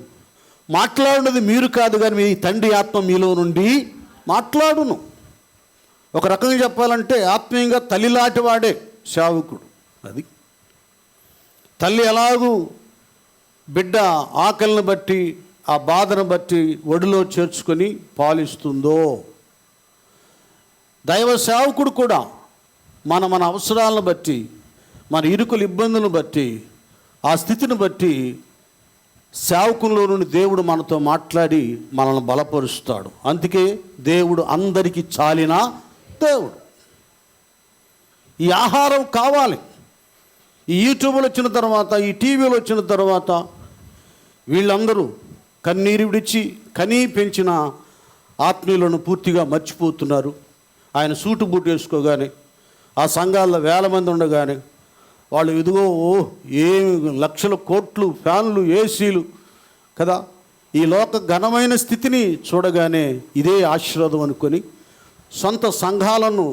మాట్లాడినది మీరు కాదు, కానీ మీ తండ్రి ఆత్మ మీలో నుండి మాట్లాడును. ఒక రకంగా చెప్పాలంటే ఆత్మీయంగా తల్లిలాంటి వాడే సేవకుడు. అది తల్లి ఎలాగూ బిడ్డ ఆకలిని బట్టి, ఆ బాధను బట్టి ఒడిలో చేర్చుకొని పాలిస్తుందో, దైవ సేవకుడు కూడా మన అవసరాలను బట్టి, మన ఇరుకుల ఇబ్బందులను బట్టి, ఆ స్థితిని బట్టి సేవకుల్లో నుండి దేవుడు మనతో మాట్లాడి మనల్ని బలపరుస్తాడు. అందుకే దేవుడు అందరికీ చాలిన దేవుడు. ఈ ఆహారం కావాలి. ఈ యూట్యూబ్లో వచ్చిన తర్వాత, ఈ టీవీలో వచ్చిన తర్వాత వీళ్ళందరూ కన్నీరు విడిచి కనీ పెంచిన ఆత్మీయులను పూర్తిగా మర్చిపోతున్నారు. ఆయన సూటు బూటు వేసుకోగానే, ఆ సంఘాల్లో వేల మంది ఉండగానే వాళ్ళు ఇదిగో ఏమి లక్షల కోట్లు ఫ్యాన్లు, ఏసీలు కదా, ఈ లోక ఘనమైన స్థితిని చూడగానే ఇదే ఆశీర్వాదం అనుకొని సొంత సంఘాలను,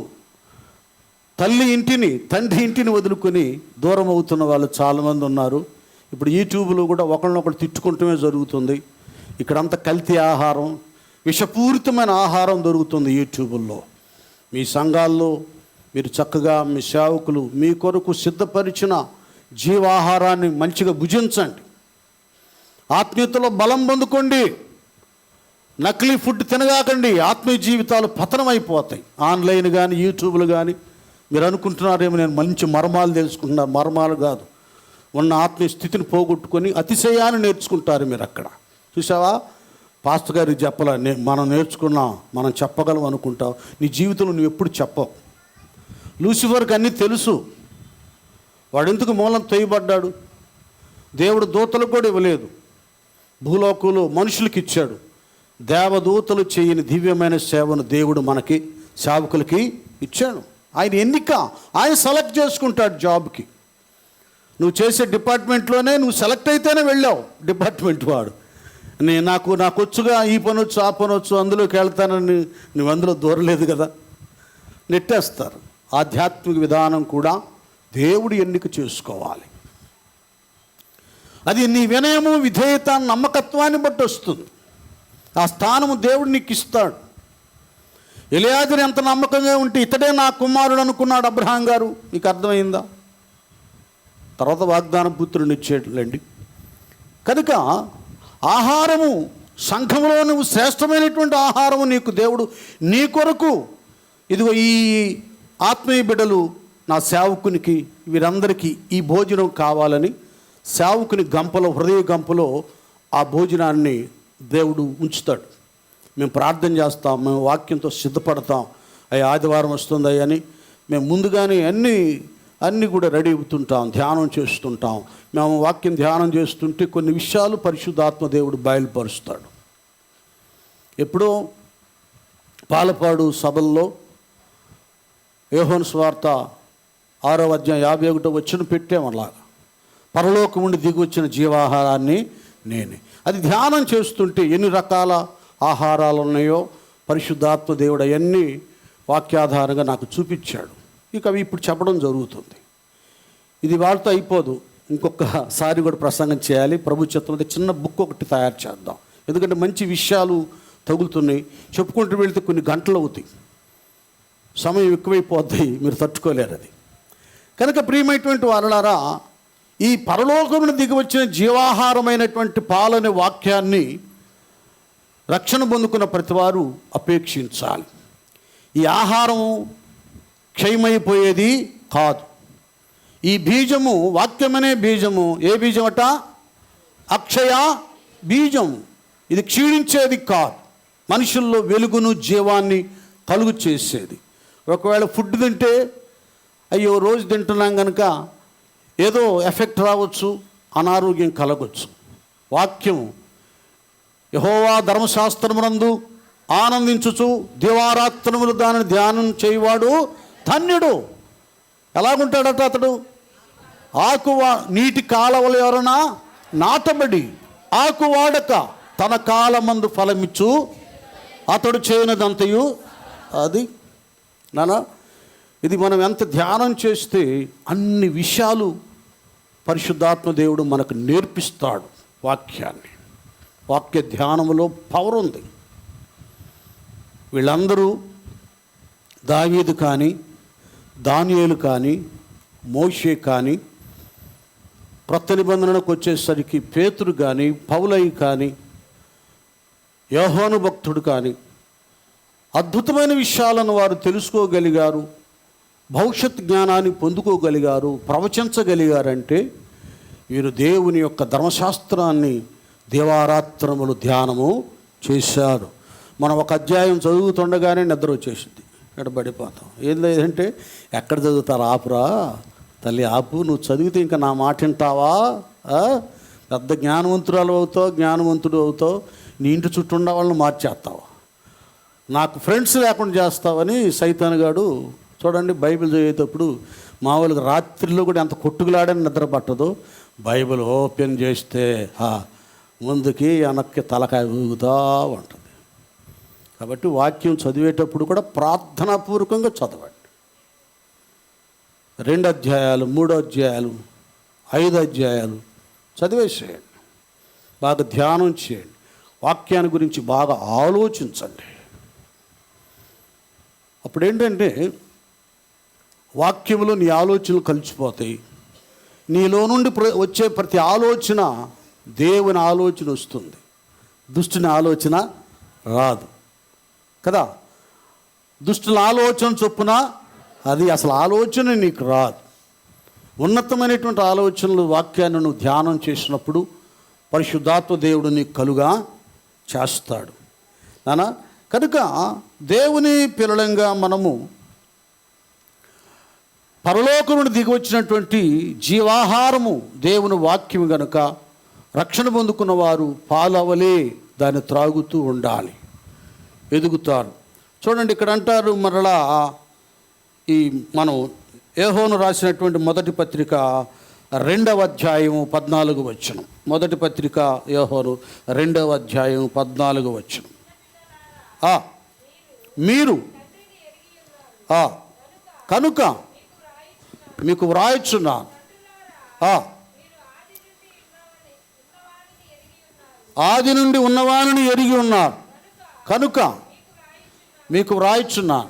తల్లి ఇంటిని, తండ్రి ఇంటిని వదులుకొని దూరం అవుతున్న వాళ్ళు చాలామంది ఉన్నారు. ఇప్పుడు యూట్యూబ్లో కూడా ఒకరినొకరు తిట్టుకుంటమే జరుగుతుంది. ఇక్కడంతా కల్తీ ఆహారం, విషపూరితమైన ఆహారం దొరుకుతుంది యూట్యూబుల్లో. మీ సంఘాల్లో మీరు చక్కగా మీ సేవకులు మీ కొరకు సిద్ధపరిచిన జీవాహారాన్ని మంచిగా భుజించండి. ఆత్మీయతలో బలం పొందుకోండి. నకిలీ ఫుడ్ తినగాకండి. ఆత్మీయ జీవితాలు పతనమైపోతాయి. ఆన్లైన్ కానీ యూట్యూబ్లు కానీ. మీరు అనుకుంటున్నారేమో నేను మంచి మర్మాలు తెలుసుకుంటున్నారు. మర్మాలు కాదు, ఉన్న ఆత్మీయ స్థితిని పోగొట్టుకొని అతిశయాన్ని నేర్చుకుంటారు మీరు అక్కడ. చూసావా, పాస్టర్ గారికి చెప్పాల, మనం నేర్చుకున్నాం, మనం చెప్పగలం అనుకుంటావు. నీ జీవితంలో నువ్వు ఎప్పుడు చెప్పవు. లూసిఫర్కి అన్నీ తెలుసు. వాడెందుకు మూలం తొయ్యబడ్డాడు? దేవుడు దూతలకు కూడా ఇవ్వలేదు, భూలోకంలో మనుషులకి ఇచ్చాడు. దేవదూతలు చేయని దివ్యమైన సేవను దేవుడు మనకి సేవకులకి ఇచ్చాడు. ఆయన ఎన్నిక, ఆయన సెలెక్ట్ చేసుకుంటాడు జాబ్కి. నువ్వు చేసే డిపార్ట్మెంట్లోనే నువ్వు సెలెక్ట్ అయితేనే వెళ్ళావు డిపార్ట్మెంట్ వాడు. నాకు వచ్చుగా ఈ పని వచ్చు, ఆ పని వచ్చు, అందులోకి వెళ్తానని నువ్వు అందులో దూరలేదు కదా, నెట్టేస్తారు. ఆధ్యాత్మిక విధానం కూడా దేవుడి ఎన్నిక చేసుకోవాలి. అది నీ వినయము, విధేయత, నమ్మకత్వాన్ని బట్టి వస్తుంది. ఆ స్థానము దేవుడు నీకు ఇస్తాడు. ఎలియాజరు ఎంత నమ్మకంగా ఉంటే ఇతడే నా కుమారుడు అనుకున్నాడు అబ్రహాం గారు. మీకు అర్థమైందా? తర్వాత వాగ్దాన పుత్రుని ఇచ్చేట్లండి. కనుక ఆహారము, సంఘంలో నువ్వు శ్రేష్టమైనటువంటి ఆహారము నీకు దేవుడు నీ కొరకు, ఇదిగో ఈ ఆత్మీయ బిడ్డలు నా సేవకునికి, వీరందరికీ ఈ భోజనం కావాలని సేవకుని గంపలో, హృదయ గంపలో ఆ భోజనాన్ని దేవుడు ఉంచుతాడు. మేము ప్రార్థన చేస్తాం, మేము వాక్యంతో సిద్ధపడతాం. అయ్యి ఆదివారం వస్తుంది అని మేము ముందుగానే అన్నీ కూడా రెడీ అవుతుంటాం, ధ్యానం చేస్తుంటాం. మేము వాక్యం ధ్యానం చేస్తుంటే కొన్ని విషయాలు పరిశుద్ధాత్మ దేవుడు బయలుపరుస్తాడు. ఎప్పుడో పాలపాడు సభల్లో యోహాను సువార్త 6వ అధ్యాయం 51వ వచనం పెట్టామలాగా, పరలోకం నుండి దిగి వచ్చిన జీవాహారాన్ని నేనే. అది ధ్యానం చేస్తుంటే ఎన్ని రకాల ఆహారాలు ఉన్నాయో పరిశుద్ధాత్మ దేవుడు అవన్నీ వాక్యాధారంగా నాకు చూపించాడు. ఇక అవి ఇప్పుడు చెప్పడం జరుగుతుంది. ఇది వాళ్ళతో అయిపోదు, ఇంకొకసారి కూడా ప్రసంగం చేయాలి. ప్రభు చిత్తంలో చిన్న బుక్ ఒకటి తయారు చేద్దాం. ఎందుకంటే మంచి విషయాలు తగులుతున్నాయి. చెప్పుకుంటూ వెళితే కొన్ని గంటలు అవుతాయి, సమయం ఎక్కువైపోద్ది, మీరు తట్టుకోలేరు అది. కనుక ప్రియమైనటువంటి వారలారా, ఈ పరలోకమును దిగి వచ్చిన జీవాహారమైనటువంటి పాలనే వాక్యాన్ని రక్షణ పొందుకున్న ప్రతివారు అపేక్షించాలి. ఈ ఆహారం క్షయమైపోయేది కాదు. ఈ బీజము, వాక్యమనే బీజము, ఏ బీజం అట? అక్షయ బీజం. ఇది క్షీణించేది కాదు, మనుషుల్లో వెలుగును జీవాన్ని కలుగు చేసేది. ఒకవేళ ఫుడ్ తింటే అయ్యో రోజు తింటున్నాం కనుక ఏదో ఎఫెక్ట్ రావచ్చు, అనారోగ్యం కలగవచ్చు. వాక్యం యెహోవా ధర్మశాస్త్రమునందు ఆనందించుచు దివారాత్రములు దానిని ధ్యానం చేయవాడు ధన్యుడు. ఎలాగుంటాడట అతడు? నీటి కాలవలు ఎవరన్నా నాటబడి ఆకు వాడక తన కాలమందు ఫలమిచ్చు అతడు చేయనదంతయు అది. నానా, ఇది మనం ఎంత ధ్యానం చేస్తే అన్ని విషయాలు పరిశుద్ధాత్మ దేవుడు మనకు నేర్పిస్తాడు. వాక్యాన్ని, వాక్య ధ్యానములో పవర్ ఉంది. వీళ్ళందరూ దావీదు కానీ, దానియేలు కానీ, మోషే కానీ, క్రొత్త నిబంధనకు వచ్చేసరికి పేతురు కానీ, పౌలయ్య కానీ, యోహాను భక్తుడు కానీ అద్భుతమైన విషయాలను వారు తెలుసుకోగలిగారు, భవిష్యత్ జ్ఞానాన్ని పొందుకోగలిగారు, ప్రవచించగలిగారంటే వీరు దేవుని యొక్క ధర్మశాస్త్రాన్ని దేవారాత్రములు ధ్యానము చేశారు. మనం ఒక అధ్యాయం చదువుతుండగానే నిద్ర వచ్చేసింది, ఎడబడిపోతాం. ఏం లేదంటే ఎక్కడ చదువుతారు, ఆపురా తల్లి ఆపు, నువ్వు చదివితే ఇంకా నా మాట వింటావా? పెద్ద జ్ఞానవంతురాలు అవుతావు, జ్ఞానవంతుడు అవుతావు, నీ ఇంటి చుట్టూ ఉన్న వాళ్ళని మార్చేస్తావు, నాకు ఫ్రెండ్స్ లేకుండా చేస్తావని సైతానుగాడు. చూడండి, బైబిల్ చదివేటప్పుడు మామూలుగా రాత్రిలో కూడా ఎంత కొట్టుకులాడని నిద్ర పట్టదు. బైబిల్ ఓపెన్ చేస్తే ముందుకి వెనక్కి తలకాయ ఊగుతూ ఉంటుంది. కాబట్టి వాక్యం చదివేటప్పుడు కూడా ప్రార్థనాపూర్వకంగా చదవండి. 2 అధ్యాయాలు, 3 అధ్యాయాలు, 5 అధ్యాయాలు చదివేసేయండి. బాగా ధ్యానం చేయండి, వాక్యాన్ని గురించి బాగా ఆలోచించండి. అప్పుడు ఏంటంటే వాక్యంలో నీ ఆలోచనలు కలిసిపోతాయి. నీలో నుండి వచ్చే ప్రతి ఆలోచన దేవుని ఆలోచన వస్తుంది, దుష్టుని ఆలోచన రాదు కదా. దుష్టుల ఆలోచన చొప్పున అది అసలు ఆలోచన నీకు రాదు. ఉన్నతమైనటువంటి ఆలోచనలు, వాక్యాన్ని నువ్వు ధ్యానం చేసినప్పుడు పరిశుద్ధాత్మ దేవుడు నీకు కలుగా చేస్తాడు నానా. కనుక దేవుని పిల్లలంగా మనము పరలోకం నుండి దిగి వచ్చినటువంటి జీవాహారము దేవుని వాక్యం గనుక రక్షణ పొందుకున్న వారు పాలవలే దాన్ని త్రాగుతూ ఉండాలి, ఎదుగుతారు. చూడండి ఇక్కడ అంటారు మరలా ఈ మనం యోహోను రాసినటువంటి మొదటి పత్రిక 2వ అధ్యాయము 14 వచనం. మొదటి పత్రిక యోహోను 2వ అధ్యాయం 14 వచనం. మీరు కనుక మీకు వ్రాయచున్నాను, ఆది నుండి ఉన్నవానిని ఎరిగి ఉన్నారు కనుక మీకు వ్రాయచున్నాను.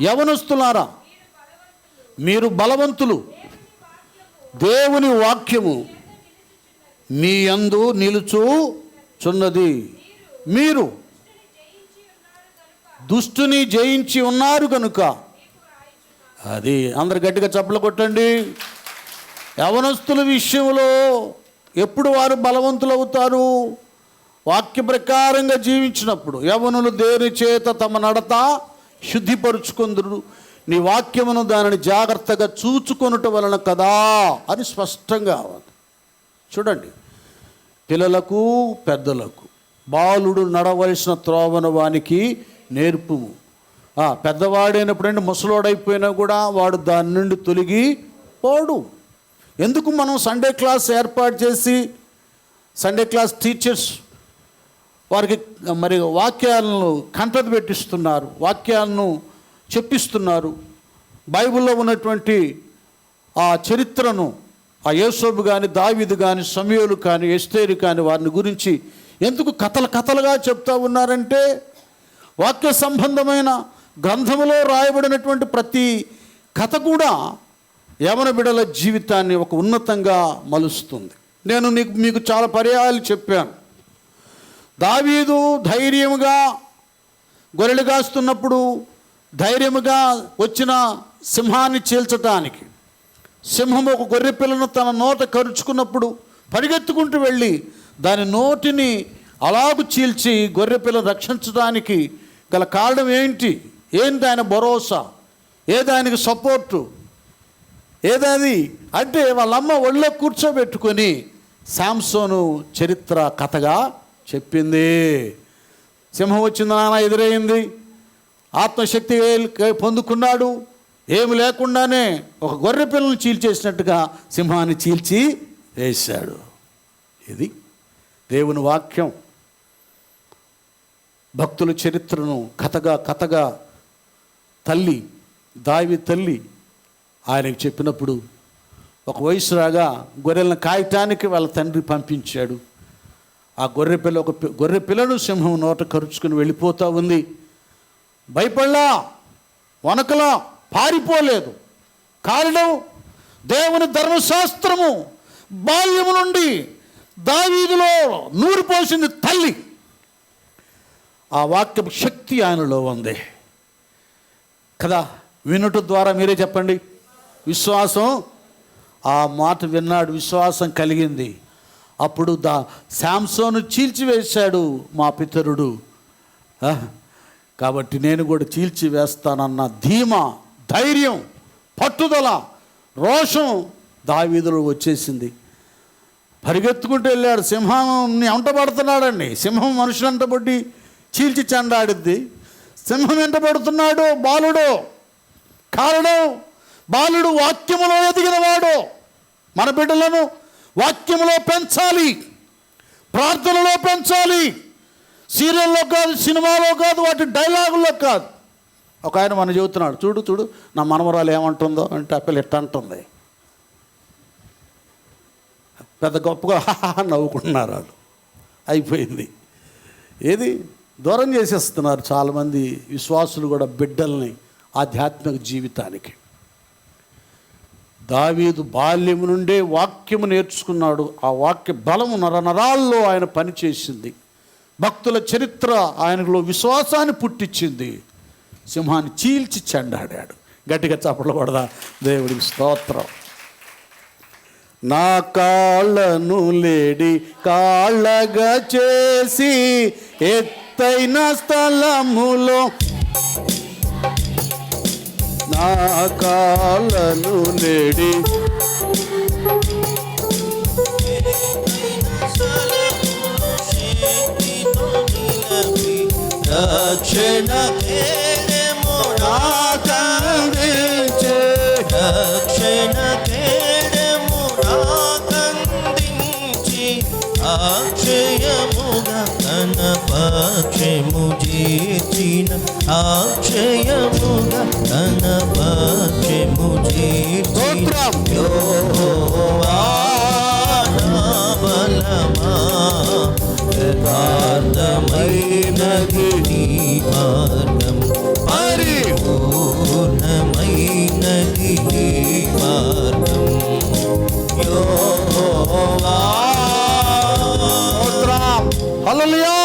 యవనస్తులారా మీరు బలవంతులు, దేవుని వాక్యము మీ యందు నిలుచుచున్నది, మీరు దుష్టుని జయించి ఉన్నారు కనుక. అది అందరు గట్టిగా చప్పలు కొట్టండి. యవనస్తుల విషయంలో ఎప్పుడు వారు బలవంతులు అవుతారు? వాక్య ప్రకారంగా జీవించినప్పుడు. యవనులు దేని చేత తమ నడత శుద్ధిపరుచుకుందరు, నీ వాక్యమును దానిని జాగ్రత్తగా చూచుకొనుట వలన కదా అని స్పష్టంగా ఉంది. చూడండి, పిల్లలకు పెద్దలకు బాలుడు నడవలసిన త్రోవను వానికి నేర్పుము. పెద్దవాడైనప్పుడంటే ముసలోడైపోయినా కూడా వాడు దాని నుండి తొలగి పోడు. ఎందుకు మనం సండే క్లాస్ ఏర్పాటు చేసి సండే క్లాస్ టీచర్స్ వారికి మరి వాక్యాలను కంటత పెట్టిస్తున్నారు, వాక్యాలను చెప్పిస్తున్నారు. బైబిల్లో ఉన్నటువంటి ఆ చరిత్రను, ఆ యోసేపు కానీ, దావీదు కానీ, సమూయేలు కానీ, ఎస్తేరు కానీ వారిని గురించి ఎందుకు కథలుగా చెప్తా ఉన్నారంటే వాక్య సంబంధమైన గ్రంథములో రాయబడినటువంటి ప్రతి కథ కూడా యవన బిడ్డల జీవితాన్ని ఒక ఉన్నతంగా మలుస్తుంది. నేను మీకు చాలా పర్యాయాలు చెప్పాను. దావీదు ధైర్యముగా గొర్రెలు కాస్తున్నప్పుడు ధైర్యముగా వచ్చిన సింహాన్ని చీల్చటానికి, సింహం ఒక గొర్రె పిల్లను తన నోట కరుచుకున్నప్పుడు పరిగెత్తుకుంటూ వెళ్ళి దాని నోటిని అలాగు చీల్చి గొర్రె పిల్లను రక్షించడానికి గల కారణం ఏంటి ఆయన భరోసా, ఆయనకి సపోర్టు ఏదది అంటే వాళ్ళమ్మ ఒళ్ళో కూర్చోబెట్టుకొని శాంసోను చరిత్ర కథగా చెప్పింది. సింహం వచ్చింది, నాన్న ఎదురైంది, ఆత్మశక్తి పొందుకున్నాడు, ఏమి లేకుండానే ఒక గొర్రె పిల్లను చీల్చేసినట్టుగా సింహాన్ని చీల్చి వేశాడు. ఇది దేవుని వాక్యం. భక్తుల చరిత్రను కథగా దావీదు తల్లి ఆయనకు చెప్పినప్పుడు ఒక వయసు రాగా గొర్రెలను కాయటానికి వాళ్ళ తండ్రి పంపించాడు. ఆ గొర్రె పిల్లను సింహం నోట కరుచుకుని వెళ్ళిపోతూ ఉంది. భయపడలా, వనకలా, పారిపోలేదు. కారణం దేవుని ధర్మశాస్త్రము బాల్యము నుండి దావీదులో నూరిపోసింది తల్లి. ఆ వాక్యపు శక్తి ఆయనలో ఉంది కదా. వినుట ద్వారా మీరే చెప్పండి. విశ్వాసం, ఆ మాట విన్నాడు, విశ్వాసం కలిగింది. అప్పుడు శాంసోను చీల్చివేశాడు మా పితరుడు, కాబట్టి నేను కూడా చీల్చివేస్తానన్న ధీమా, ధైర్యం, పట్టుదల, రోషం దావీదులో వచ్చేసింది. పరిగెత్తుకుంటూ వెళ్ళాడు. సింహాన్ని వెంటబడుతున్నాడండి. సింహం మనుషులు వెంటబడి చీల్చి చెండాడిద్ది. సింహం వెంటబడుతున్నాడు బాలుడు. కారణం బాలుడు వాక్యములో ఎదిగినవాడు. మన బిడ్డలను వాక్యములో పెంచాలి, ప్రార్థనలో పెంచాలి. సీరియల్లో కాదు, సినిమాలో కాదు, వాటి డైలాగుల్లో కాదు. ఒక ఆయన మన చెబుతున్నాడు, చూడు నా మనవరాలు ఏమంటుందో అంటే ఆ పిల్ల ఎట్ట అంటుంది. పెద్ద గొప్పగా నవ్వుకుంటున్నారు వాళ్ళు. అయిపోయింది. ఏది దూరం చేసేస్తున్నారు చాలామంది విశ్వాసులు కూడా బిడ్డల్ని ఆధ్యాత్మిక జీవితానికి. దావీదు బాల్యము నుండే వాక్యము నేర్చుకున్నాడు. ఆ వాక్య బలము నరనరాల్లో ఆయన పనిచేసింది. భక్తుల చరిత్ర ఆయనలో విశ్వాసాన్ని పుట్టించింది. సింహాన్ని చీల్చి చెండాడాడు. గట్టిగా చప్పట్లు కొడదా దేవుడికి స్తోత్రం. నా కాళ్ళను లేడి కాళ్ళగా చేసి ఎత్తైన స్థలములో నా కాళ్ళను లేడి రక్షణ కేడము నాకందించే, రక్షణ కేడము నాకందించి అక్షయముగా తన పక్షము చేర్చిన, అక్షయముగా తన పక్షము చేర్చిన యెహోవా నా బలమా, యథార్థమైనది నీ మార్గం, పరిపూర్ణమైనది నీ మార్గం యెహోవా. హల్లెలూయా.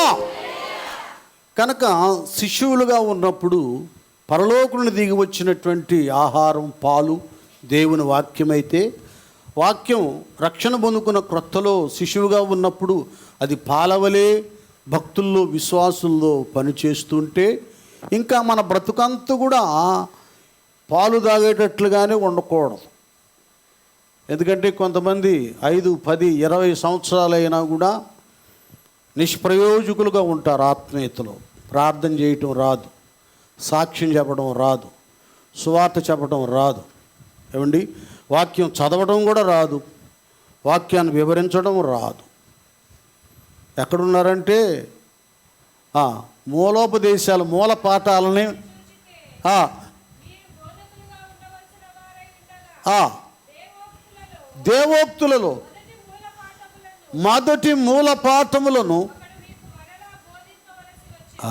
కనుక శిశువులుగా ఉన్నప్పుడు పరలోకులను దిగి వచ్చినటువంటి ఆహారం పాలు దేవుని వాక్యమైతే, వాక్యం రక్షణ పొందుకున్న క్రొత్తలో శిశువుగా ఉన్నప్పుడు అది పాలవలే భక్తుల్లో విశ్వాసుల్లో పనిచేస్తుంటే, ఇంకా మన బ్రతుకంతా కూడా పాలు తాగేటట్లుగానే ఉండకూడదు. ఎందుకంటే కొంతమంది 5, 10, 20 సంవత్సరాలైనా కూడా నిష్ప్రయోజకులుగా ఉంటారు. ఆత్మీయతలో ప్రార్థన చేయటం రాదు, సాక్ష్యం చెప్పడం రాదు, సువార్త చెప్పడం రాదు, ఏమండి వాక్యం చదవడం కూడా రాదు, వాక్యాన్ని వివరించడం రాదు. ఎక్కడున్నారంటే మూలోపదేశాలు మూల పాఠాలని దేవోక్తులలో మొదటి మూల పాఠములను,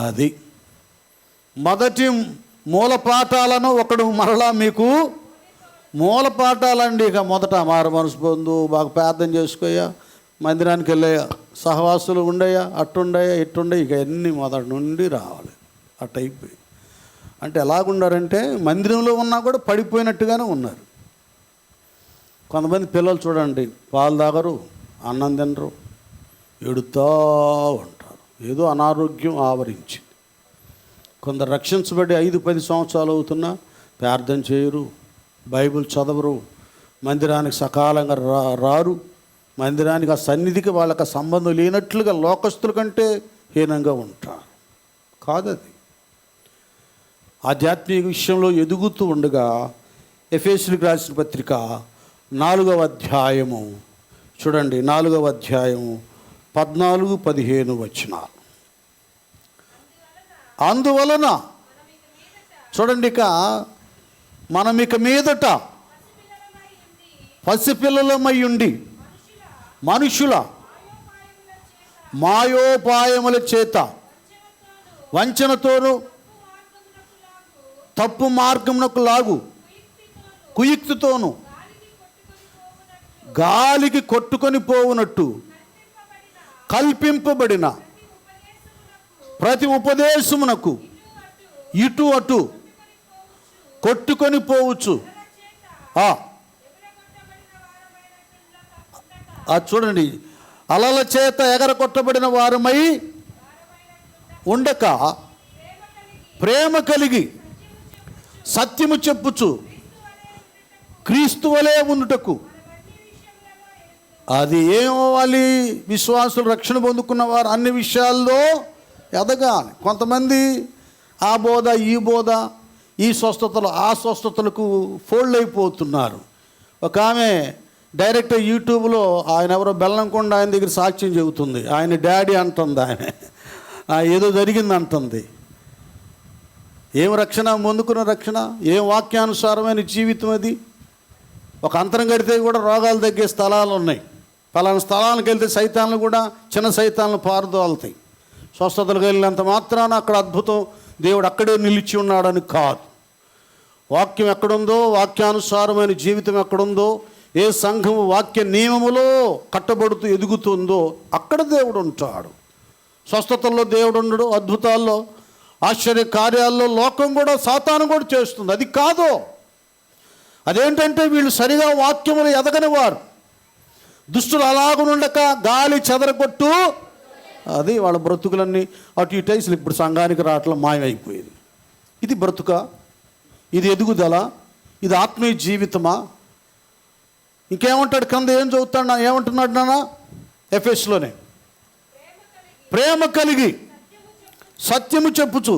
అది మొదటి మూల పాఠాలను ఒకడు మరలా మీకు మూల పాఠాలండి. ఇక మొదట మారు మనసు పొందు, బాగా ప్రార్థన చేసుకోయా, మందిరానికి వెళ్ళాయా, సహవాసులు ఉండయా, అట్టుండయా ఇట్టుండయా, ఇక అన్నీ మొదటి నుండి రావాలి. అట్టయిపోయి అంటే ఎలాగుండారంటే మందిరంలో ఉన్నా కూడా పడిపోయినట్టుగానే ఉన్నారు. కొంతమంది పిల్లలు చూడండి, పాలు తాగరు, అన్నం తినరు, ఎడుతూ ఉంటారు. ఏదో అనారోగ్యం ఆవరించింది. కొందరు రక్షించబడి 5-10 సంవత్సరాలు అవుతున్నా ప్రార్థన చేయరు, బైబిల్ చదవరు, మందిరానికి సకాలంగా రారు, మందిరానికి ఆ సన్నిధికి వాళ్ళకి సంబంధం లేనట్లుగా లోకస్తుల కంటే హీనంగా ఉంటారు. కాదది. ఆధ్యాత్మిక విషయంలో ఎదుగుతూ ఉండగా ఎఫెసీయులకు రాసిన పత్రిక 4వ అధ్యాయము చూడండి, 4వ అధ్యాయము 14-15 వచనాలు. అందువలన చూడండి, ఇక మనం ఇక మీదట పసిపిల్లలమై ఉండి మనుషుల మాయోపాయముల చేత వంచనతోనూ తప్పు మార్గమునకు లాగు కుయుక్తితోనూ గాలికి కొట్టుకొని పోవునట్టు కల్పింపబడిన ప్రతి ఉపదేశమునకు ఇటు అటు కొట్టుకొని పోవచ్చు. చూడండి, అలల చేత ఎగరకొట్టబడిన వారమై ఉండక ప్రేమ కలిగి సత్యము చెప్పుచు క్రీస్తు వలె ఉండుటకు. అది ఏమవ్వాలి? విశ్వాసులు రక్షణ పొందుకున్న వారు అన్ని విషయాల్లో ఎదగాలి. కొంతమంది ఆ బోధ ఈ బోధ, ఈ స్వస్థతలు ఆ స్వస్థతలకు ఫోల్డ్ అయిపోతున్నారు. ఒక ఆమె డైరెక్ట్ యూట్యూబ్లో ఆయన ఎవరో బెల్లంకొండ ఆయన దగ్గర సాక్ష్యం చెబుతుంది. ఆయన డాడీ అంటుంది, ఆమె ఏదో జరిగింది అంటుంది. ఏం రక్షణ పొందుకున్న రక్షణ, ఏం వాక్యానుసారమైన జీవితం అది? ఒక అంతరం కడితే కూడా రోగాలు తగ్గే స్థలాలు ఉన్నాయి. పలానా స్థలానికి వెళ్తే సైతాన్లు కూడా చిన్న సైతాన్లు పారుదోలుతాయి. స్వస్థతలకు వెళ్ళినంత మాత్రాన అక్కడ అద్భుతం దేవుడు అక్కడే నిలిచి ఉన్నాడని కాదు. వాక్యం ఎక్కడుందో, వాక్యానుసారమైన జీవితం ఎక్కడుందో, ఏ సంఘం వాక్య నియమములో కట్టబడుతూ ఎదుగుతుందో అక్కడ దేవుడు ఉంటాడు. స్వస్థతల్లో దేవుడు ఉండడు, అద్భుతాల్లో, ఆశ్చర్య కార్యాల్లో లోకం కూడా, సాతాను కూడా చేస్తుంది. అది కాదు. అదేంటంటే వీళ్ళు సరిగా వాక్యములు ఎదగని వారు. దుష్టులు అలాగనుండక గాలి చెదరగొట్టు, అది వాళ్ళ బ్రతుకులన్నీ అటు ఇటు అసలు ఇప్పుడు సంఘానికి రావట్ల మాయమైపోయింది. ఇది బ్రతుక? ఇది ఎదుగుదల? ఇది ఆత్మీయ జీవితమా? ఇంకేమంటాడు కింద? ఏం చదువుతాడు? ఏమంటున్నాడు నాన్న? ఎఫెస్లోనే ప్రేమ కలిగి సత్యము చెప్పుచు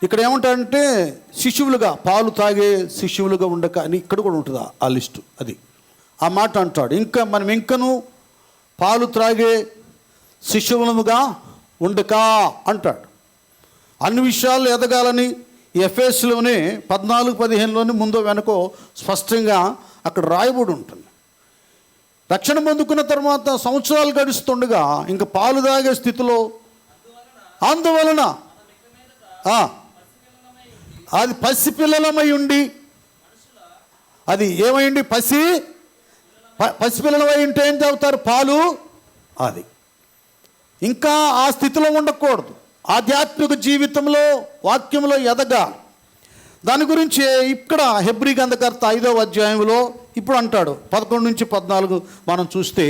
ఇక్కడ ఏమంటాడంటే శిష్యువులుగా, పాలు తాగే శిష్యువులుగా ఉండక అని ఇక్కడ కూడా ఉంటుంది ఆ లిస్టు. అది ఆ మాట అంటాడు. ఇంకా మనం ఇంకను పాలు త్రాగే శిష్యువులముగా ఉండక అంటాడు. అన్ని విషయాలు ఎదగాలని ఎఫెస్లోనే 14-15లోని ముందో వెనకో స్పష్టంగా అక్కడ రాయబడి ఉంటుంది. రక్షణ పొందుకున్న తర్వాత సంవత్సరాలు గడుస్తుండగా ఇంకా పాలు తాగే స్థితిలో, అందువలన అది పసిపిల్లలమై ఉండి, అది ఏమైంది? పసిపిల్లలమై ఉంటే ఏం తాగుతారు? పాలు. అది ఇంకా ఆ స్థితిలో ఉండకూడదు. ఆధ్యాత్మిక జీవితంలో, వాక్యంలో ఎదగాలి. దాని గురించి ఇక్కడ హెబ్రీ గ్రంథకర్త 5వ అధ్యాయంలో ఇప్పుడు అంటాడు. 11-14 మనం చూస్తే,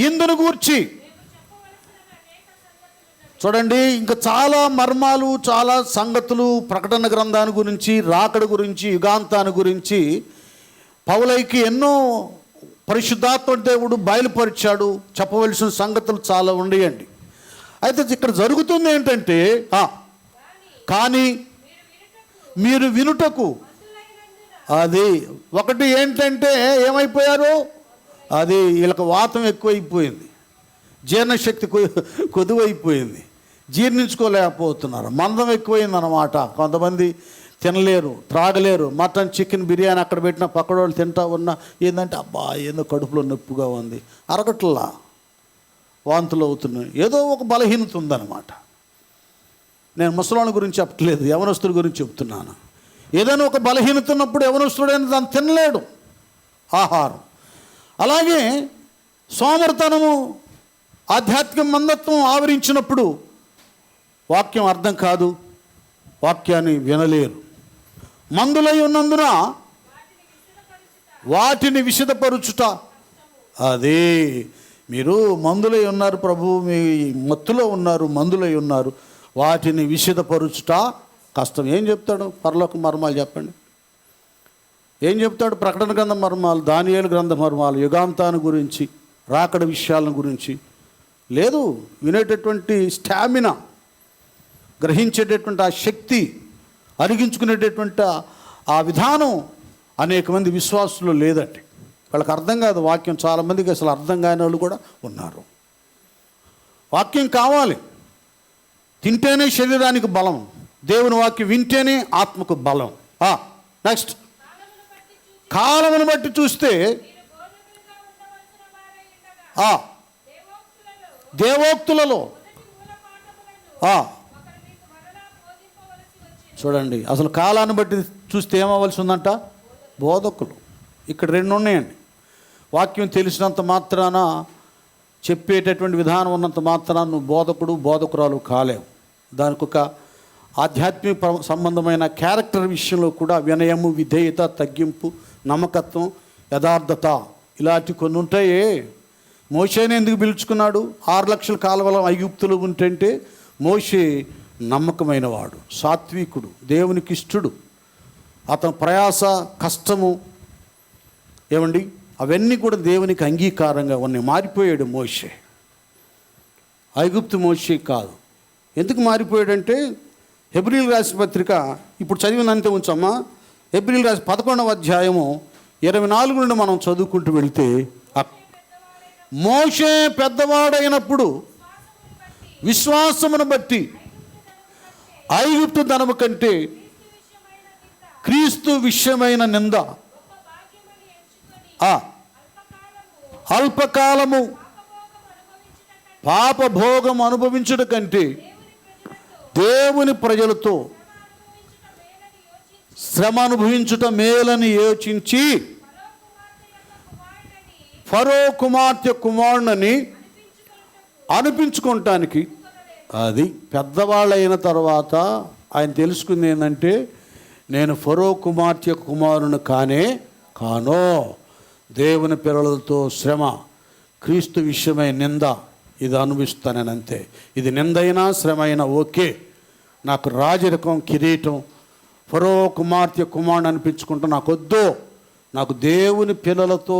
ఇందును గూర్చి చూడండి, ఇంకా చాలా మర్మాలు, చాలా సంగతులు ప్రకటన గ్రంథాన్ని గురించి, రాకడ గురించి, యుగాంతాన్ని గురించి పౌలైకి ఎన్నో పరిశుద్ధాత్మ దేవుడు బయలుపరిచాడు. చెప్పవలసిన సంగతులు చాలా ఉండేయండి. అయితే ఇక్కడ జరుగుతుంది ఏంటంటే, కానీ మీరు వినుటకు, అది ఒకటి ఏంటంటే ఏమైపోయారు? అది వీళ్ళకి వాతం ఎక్కువైపోయింది, జీర్ణశక్తి కొదువైపోయింది, జీర్ణించుకోలేకపోతున్నారు. మందం ఎక్కువైందన్నమాట. కొంతమంది తినలేరు, త్రాగలేరు. మటన్, చికెన్, బిర్యానీ అక్కడ పెట్టిన పక్కడోళ్ళు తింటా ఉన్నా ఏంటంటే అబ్బా ఏందో కడుపులో నొప్పిగా ఉంది, అరగట్లా, వాంతులు అవుతున్నాయి, ఏదో ఒక బలహీనత ఉందన్నమాట. నేను ముసలాళ్ళ గురించి చెప్పట్లేదు, యవనస్తుల గురించి చెప్తున్నాను. ఏదైనా ఒక బలహీనత ఉన్నప్పుడు యవనస్తుడైన దాన్ని తినలేడు ఆహారం. అలాగే సోమరితనము, ఆధ్యాత్మిక మందత్వం ఆవరించినప్పుడు వాక్యం అర్థం కాదు, వాక్యాన్ని వినలేరు. మందులై ఉన్నందున వాటిని విశదపరుచుట. అదే మీరు మందులై ఉన్నారు ప్రభు, మీ మత్తులో ఉన్నారు, మందులై ఉన్నారు, వాటిని విశదపరుచుట కష్టం. ఏం చెప్తాడు? పరలోక మర్మాలు చెప్పండి. ఏం చెప్తాడు? ప్రకటన గ్రంథ మర్మాలు, దానియేలు గ్రంథ మర్మాలు, యుగాంతాన్ని గురించి, రాకడ విషయాల గురించి లేదు. వినేటటువంటి స్టామినా, గ్రహించేటటువంటి ఆ శక్తి, అరిగించుకునేటటువంటి ఆ విధానం అనేక మంది విశ్వాసులు లేదండి. వాళ్ళకి అర్థం కాదు వాక్యం. చాలామందికి అసలు అర్థం కాని వాళ్ళు కూడా ఉన్నారు. వాక్యం కావాలి, తింటేనే శరీరానికి బలం. దేవుని వాక్యం వింటేనే ఆత్మకు బలం. నెక్స్ట్, కాలమును బట్టి చూస్తే దేవోక్తులలో చూడండి, అసలు కాలాన్ని బట్టి చూస్తే ఏమవ్వాల్సి ఉందంట? బోధకులు. ఇక్కడ రెండు ఉన్నాయండి. వాక్యం తెలిసినంత మాత్రాన, చెప్పేటటువంటి విధానం ఉన్నంత మాత్రాన నువ్వు బోధకుడు, బోధకురాలు కాలేవు. దానికి ఒక ఆధ్యాత్మిక సంబంధమైన క్యారెక్టర్ విషయంలో కూడా వినయము, విధేయత, తగ్గింపు, నమ్మకత్వం, యథార్థత ఇలాంటి కొన్ని ఉంటాయి. మోషేని ఎందుకు పిలుచుకున్నాడు? 6 లక్షల కాలువల ఐగుప్తులు ఉంటే మోషే నమ్మకమైన వాడు, సాత్వికుడు, దేవునికి ఇష్టడు. అతని ప్రయాస, కష్టము ఏమండి అవన్నీ కూడా దేవునికి అంగీకారంగా ఉన్నాయి. మారిపోయాడు మోషే, ఐగుప్తు మోషే కాదు. ఎందుకు మారిపోయాడంటే, హెబ్రీలు రాసిన పత్రిక ఇప్పుడు చదివినంతే ఉంచమ్మా. హెబ్రీలు రాసిన 11వ అధ్యాయము 24 నుండి మనం చదువుకుంటూ వెళితే, మోషే పెద్దవాడైనప్పుడు విశ్వాసమును బట్టి ఐగుప్తు ధనము కంటే క్రీస్తు విషయమైన నింద అల్పకాలము పాప భోగం అనుభవించుట కంటే దేవుని ప్రజలతో శ్రమ అనుభవించుట మేలని యోచించి ఫరో కుమార్తె కుమారుని అనిపించుకోవటానికి, అది పెద్దవాళ్ళైన తర్వాత ఆయన తెలుసుకుంది ఏంటంటే, నేను ఫరో కుమార్తె కుమారుని కానో, దేవుని పిల్లలతో శ్రమ, క్రీస్తు విషయమై నింద ఇది అనుభవిస్తానని అంతే. ఇది నిందైనా శ్రమ అయినా ఓకే, నాకు రాజరికం కిరీటం ఫరో కుమార్తె కుమారుని అనిపించుకుంటూ నాకు వద్దు, నాకు దేవుని పిల్లలతో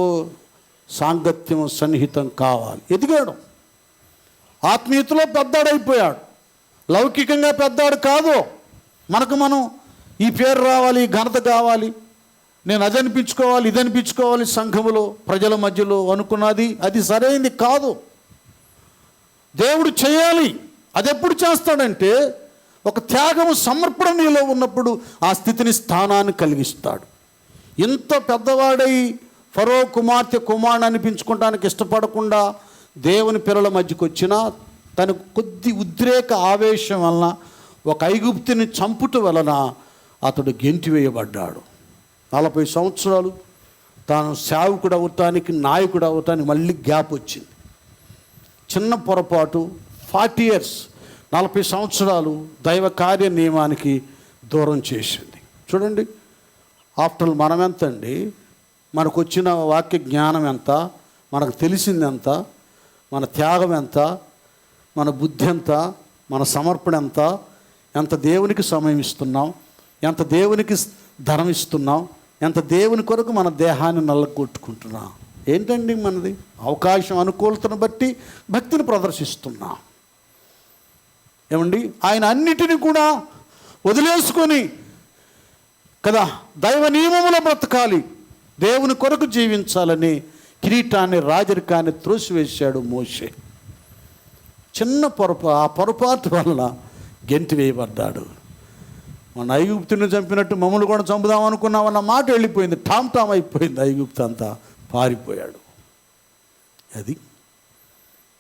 సాంగత్యం సన్నిహితం కావాలి. ఎదిగాడు, ఆత్మీయతలో పెద్దాడైపోయాడు, లౌకికంగా పెద్దాడు కాదు. మనం ఈ పేరు రావాలి, ఈ ఘనత కావాలి, నేను అది అనిపించుకోవాలి, ఇది అనిపించుకోవాలి, సంఘములో ప్రజల మధ్యలో అనుకున్నది అది సరైనది కాదు. దేవుడు చేయాలి. అది ఎప్పుడు చేస్తాడంటే, ఒక త్యాగము సమర్పణ నీలో ఉన్నప్పుడు ఆ స్థితిని స్థానాన్ని కలిగిస్తాడు. ఇంత పెద్దవాడై ఫరో కుమార్తె కుమారుని అనిపించుకోవడానికి ఇష్టపడకుండా దేవుని పిల్లల మధ్యకు వచ్చినా తన కొద్ది ఉద్రేక ఆవేశం వలన ఒక ఐగుప్తుని చంపుట వలన అతడు గెంటివేయబడ్డాడు. 40 సంవత్సరాలు తాను సేవకుడు అవటానికి, నాయకుడు అవటానికి మళ్ళీ గ్యాప్ వచ్చింది. చిన్న పొరపాటు 40 years 40 సంవత్సరాలు దైవ కార్య నియమానికి దూరం చేసింది. చూడండి, ఆఫ్టర్ మనం ఎంత అండి, మనకు వచ్చిన వాక్య జ్ఞానం ఎంత, మనకు తెలిసింది ఎంత, మన త్యాగం ఎంత, మన బుద్ధి ఎంత, మన సమర్పణ ఎంత, ఎంత దేవునికి సమయం ఇస్తున్నాం, ఎంత దేవునికి ధనం ఇస్తున్నాం, ఎంత దేవుని కొరకు మన దేహాన్ని నల్లగొట్టుకుంటున్నాం. ఏంటండి మనది? అవకాశం అనుకూలతను బట్టి భక్తిని ప్రదర్శిస్తున్నాం. ఏమండి, ఆయన అన్నిటిని కూడా వదిలేసుకొని కదా దైవ నియమములో బ్రతకాలి, దేవుని కొరకు జీవించాలని కిరీటాన్ని, రాజరికాన్ని త్రోసివేశాడు మోషే. చిన్న ఆ పొరపాటు వల్ల గెంటి వేయబడ్డాడు. మన ఐగుప్తుని చంపినట్టు మమ్మల్ని కూడా చంపుదాం అనుకున్నామన్న మాట వెళ్ళిపోయింది, టామ్ అయిపోయింది. ఐగుప్తు అంతా పారిపోయాడు. అది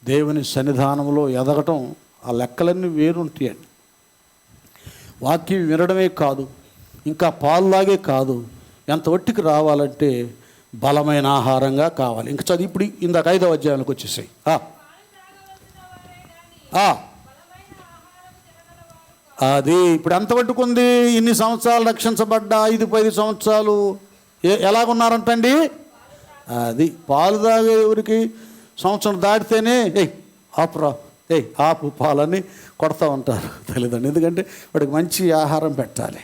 దేవుని సన్నిధానంలో ఎదగటం, ఆ లెక్కలన్నీ వేరుంటాయండి. వాక్యం వినడమే కాదు, ఇంకా పాలులాగే కాదు, ఎంత ఒట్టికి రావాలంటే బలమైన ఆహారంగా కావాలి. ఇంకా చదివి ఇప్పుడు ఇందాక 5వ అధ్యాయానికి వచ్చేసాయి. అది ఇప్పుడు ఎంత పట్టుకుంది? ఇన్ని సంవత్సరాలు రక్షించబడ్డా 5-10 సంవత్సరాలు ఎలాగున్నారంటండి? అది పాలు తాగే ఎవరికి సంవత్సరం దాటితేనే ఆపు పాలని కొడతా ఉంటారు తల్లిదండ్రులు. ఎందుకంటే వాడికి మంచి ఆహారం పెట్టాలి,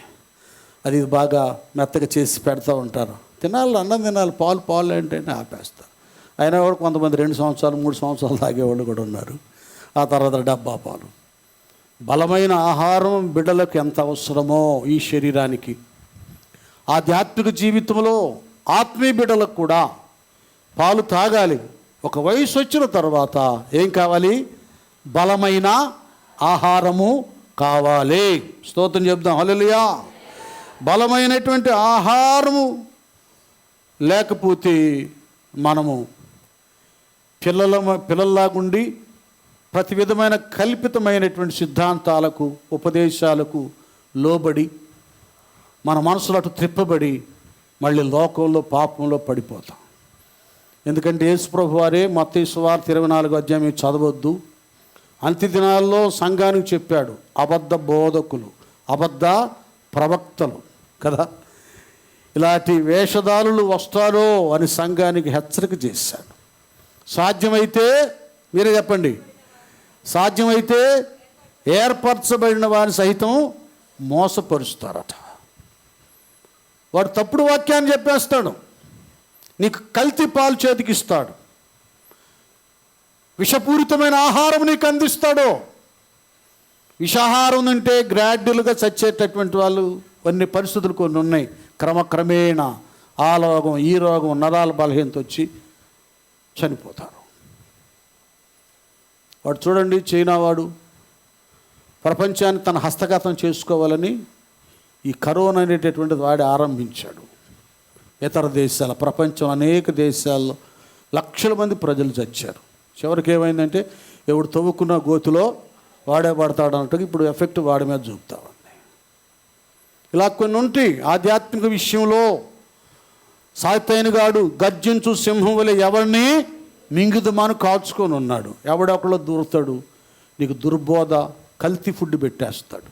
అది బాగా మెత్తగా చేసి పెడతా ఉంటారు. తినాలి, అన్నం తినాలి, పాలు ఏంటంటే ఆపేస్తారు. అయినా కూడా కొంతమంది 2 సంవత్సరాలు 3 సంవత్సరాలు తాగేవాళ్ళు కూడా ఉన్నారు. ఆ తర్వాత డబ్బా పాలు. బలమైన ఆహారం బిడ్డలకు ఎంత అవసరమో ఈ శరీరానికి, ఆధ్యాత్మిక జీవితంలో ఆత్మీయ బిడ్డలకు కూడా పాలు తాగాలి. ఒక వయసు వచ్చిన తర్వాత ఏం కావాలి? బలమైన ఆహారము కావాలి. స్తోత్రం చెప్దాం, హల్లెలూయా. బలమైనటువంటి ఆహారము లేకపోతే మనము పిల్లల్లాగుండి ప్రతి విధమైన కల్పితమైనటువంటి సిద్ధాంతాలకు, ఉపదేశాలకు లోబడి మన మనసులో అటు త్రిప్పబడి మళ్ళీ లోకంలో పాపంలో పడిపోతాం. ఎందుకంటే యేసుప్రభు వారే మత్తయి సువార్త 24వ అధ్యాయం చదవద్దు, అంత్య దినాల్లో సంఘానికి చెప్పాడు, అబద్ధ బోధకులు, అబద్ధ ప్రవక్తలు కదా, ఇలాంటి వేషధారులు వస్తారో అని సంఘానికి హెచ్చరిక చేశాడు. సాధ్యమైతే మీరే చెప్పండి, సాధ్యమైతే ఏర్పరచబడిన వారిని సైతం మోసపరుస్తారట. వాడు తప్పుడు వాక్యాన్ని చెప్పేస్తాడు, నీకు కల్తీ పాలు చేతికి ఇస్తాడు, విషపూరితమైన ఆహారం నీకు అందిస్తాడు. విషాహారం అంటే గ్రాడ్యువల్గా చచ్చేటటువంటి వాళ్ళు కొన్ని పరిస్థితులు కొన్ని ఉన్నాయి. క్రమక్రమేణా ఆ రోగం ఈ రోగం నరాల బలహీనత వచ్చి చనిపోతారు. వాడు చూడండి, చైనా వాడు ప్రపంచాన్ని తన హస్తగతం చేసుకోవాలని ఈ కరోనా అనేటటువంటిది వాడి ఆరంభించాడు. ఇతర దేశాల ప్రపంచం అనేక దేశాల్లో లక్షల మంది ప్రజలు చచ్చారు. చివరికి ఏమైందంటే ఎవడు తవ్వుకున్న గోతిలో వాడే పడతాడు అన్నట్టు ఇప్పుడు ఎఫెక్ట్ వాడి మీద చూపుతామండి. ఇలా కొన్ని ఉంటాయి ఆధ్యాత్మిక విషయంలో. సాతైనగాడు గర్జించు సింహం వలె ఎవరిని మింగుదమాను కాచుకొని ఉన్నాడు. ఎవడొకళ్ళు దూరుతాడు, నీకు దుర్బోధ కల్తీ ఫుడ్ పెట్టేస్తాడు.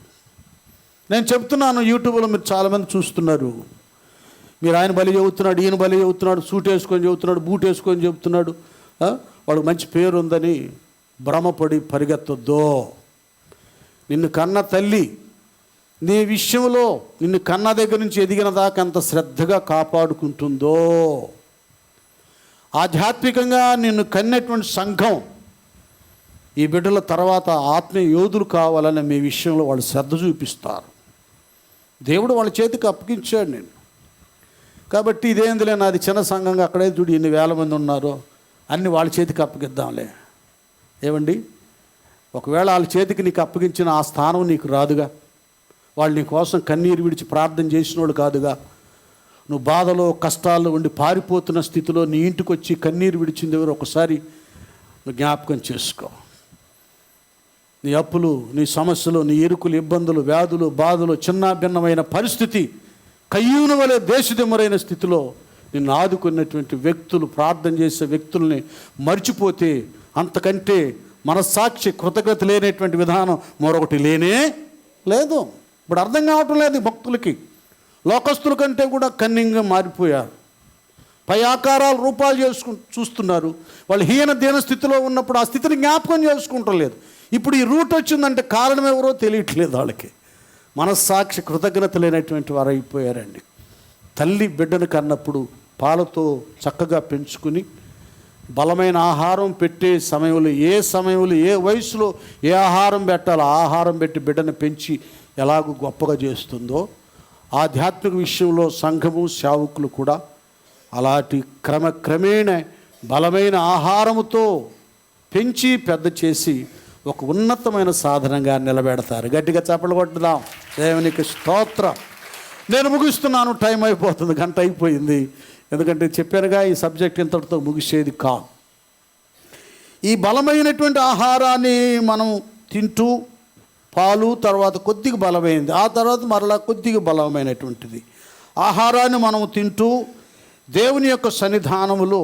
నేను చెప్తున్నాను, యూట్యూబ్లో మీరు చాలామంది చూస్తున్నారు. మీరు ఆయన బలి చెబుతున్నాడు, ఈయన బలి చెబుతున్నాడు, సూట్ వేసుకొని చెబుతున్నాడు, బూట్ వేసుకొని చెబుతున్నాడు, వాడికి మంచి పేరు ఉందని భ్రమపడి పరిగెత్తొద్దో. నిన్ను కన్న తల్లి నీ విషయంలో నిన్ను కన్న దగ్గర నుంచి ఎదిగిన దాకా ఎంత శ్రద్ధగా కాపాడుకుంటుందో, ఆధ్యాత్మికంగా నిన్ను కన్నటువంటి సంఘం ఈ బిడ్డల తర్వాత ఆత్మీయ యోధులు కావాలని మీ విషయంలో వాళ్ళు శ్రద్ధ చూపిస్తారు. దేవుడు వాళ్ళ చేతికి అప్పగించాడు నేను. కాబట్టి ఇదేందులే నాది చిన్న సంఘంగా అక్కడే చూడు ఎన్ని వేల మంది ఉన్నారో అన్ని వాళ్ళ చేతికి అప్పగిద్దాంలే. ఏమండి, ఒకవేళ వాళ్ళ చేతికి నీకు అప్పగించిన ఆ స్థానం నీకు రాదుగా. వాళ్ళు నీ కోసం కన్నీరు విడిచి ప్రార్థన చేసిన వాళ్ళు కాదుగా. నువ్వు బాధలో కష్టాల్లో ఉండి పారిపోతున్న స్థితిలో నీ ఇంటికి వచ్చి కన్నీరు విడిచింది ఎవరు ఒకసారి నువ్వు జ్ఞాపకం చేసుకో. నీ అప్పులు, నీ సమస్యలు, నీ ఇరుకులు, ఇబ్బందులు, వ్యాధులు, బాధలు, చిన్న భిన్నమైన పరిస్థితి, కయ్యూను వలె దేశదిమ్మరైన స్థితిలో నిన్ను ఆదుకున్నటువంటి వ్యక్తులు, ప్రార్థన చేసే వ్యక్తుల్ని మర్చిపోతే అంతకంటే మనస్సాక్షి కృతజ్ఞత లేనటువంటి విధానం మరొకటి లేనే లేదు. ఇప్పుడు అర్థం కావటం లేదు భక్తులకి. లోకస్తుల కంటే కూడా కన్నింగా మారిపోయారు. పై ఆకారాలు రూపాలు చూస్తున్నారు. వాళ్ళు హీన దీన స్థితిలో ఉన్నప్పుడు ఆ స్థితిని జ్ఞాపకం చేసుకుంటలేదు. ఇప్పుడు ఈ రూట్ వచ్చిందంటే కారణం ఎవరో తెలియట్లేదు వాళ్ళకి. మనస్సాక్షి కృతజ్ఞత లేనటువంటి వారు అయిపోయారండి. తల్లి బిడ్డను కన్నప్పుడు పాలతో చక్కగా పెంచుకుని బలమైన ఆహారం పెట్టే సమయంలో ఏ వయసులో ఏ ఆహారం పెట్టాలో ఆహారం పెట్టి బిడ్డను పెంచి ఎలాగో గొప్పగా చేస్తుందో ఆధ్యాత్మిక విషయంలో సంఘము సేవకులు కూడా అలాంటి క్రమేణ బలమైన ఆహారముతో పెంచి పెద్ద చేసి ఒక ఉన్నతమైన సాధనంగా నిలబెడతారు. గట్టిగా చప్పట్లు కొట్టుదాం. దేవునికి స్తోత్రం. నేను ముగిస్తున్నాను, టైం అయిపోతుంది, గంట అయిపోయింది. ఎందుకంటే చెప్పానుగా ఈ సబ్జెక్ట్ ఇంతటితో ముగిసేది కాదు. ఈ బలమైనటువంటి ఆహారాన్ని మనం తింటూ పాలు తర్వాత కొద్దిగా బలమైనది, ఆ తర్వాత మరలా కొద్దిగా బలమైనటువంటిది ఆహారాన్ని మనం తింటూ దేవుని యొక్క సన్నిధానములో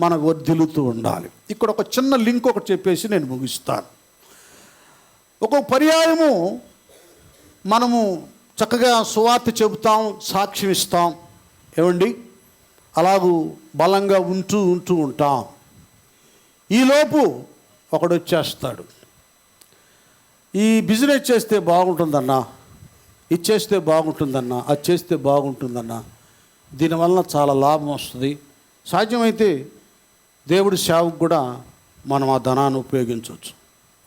మనం వర్ధిల్లుతూ ఉండాలి. ఇక్కడ ఒక చిన్న లింక్ ఒకటి చెప్పేసి నేను ముగిస్తాను. ఒక పర్యాయము మనము చక్కగా సువార్త చెబుతాం, సాక్ష్యం ఇస్తాం, ఏమండి, అలాగూ బలంగా ఉంటూ ఉంటాం. ఈలోపు ఒకడు వచ్చేస్తాడు, ఈ బిజినెస్ చేస్తే బాగుంటుందన్నా, ఇది చేస్తే బాగుంటుందన్నా, అది చేస్తే బాగుంటుందన్నా, దీనివల్ల చాలా లాభం వస్తుంది, సాధ్యమైతే దేవుడి సేవకు కూడా మనం ఆ ధనాన్ని ఉపయోగించవచ్చు.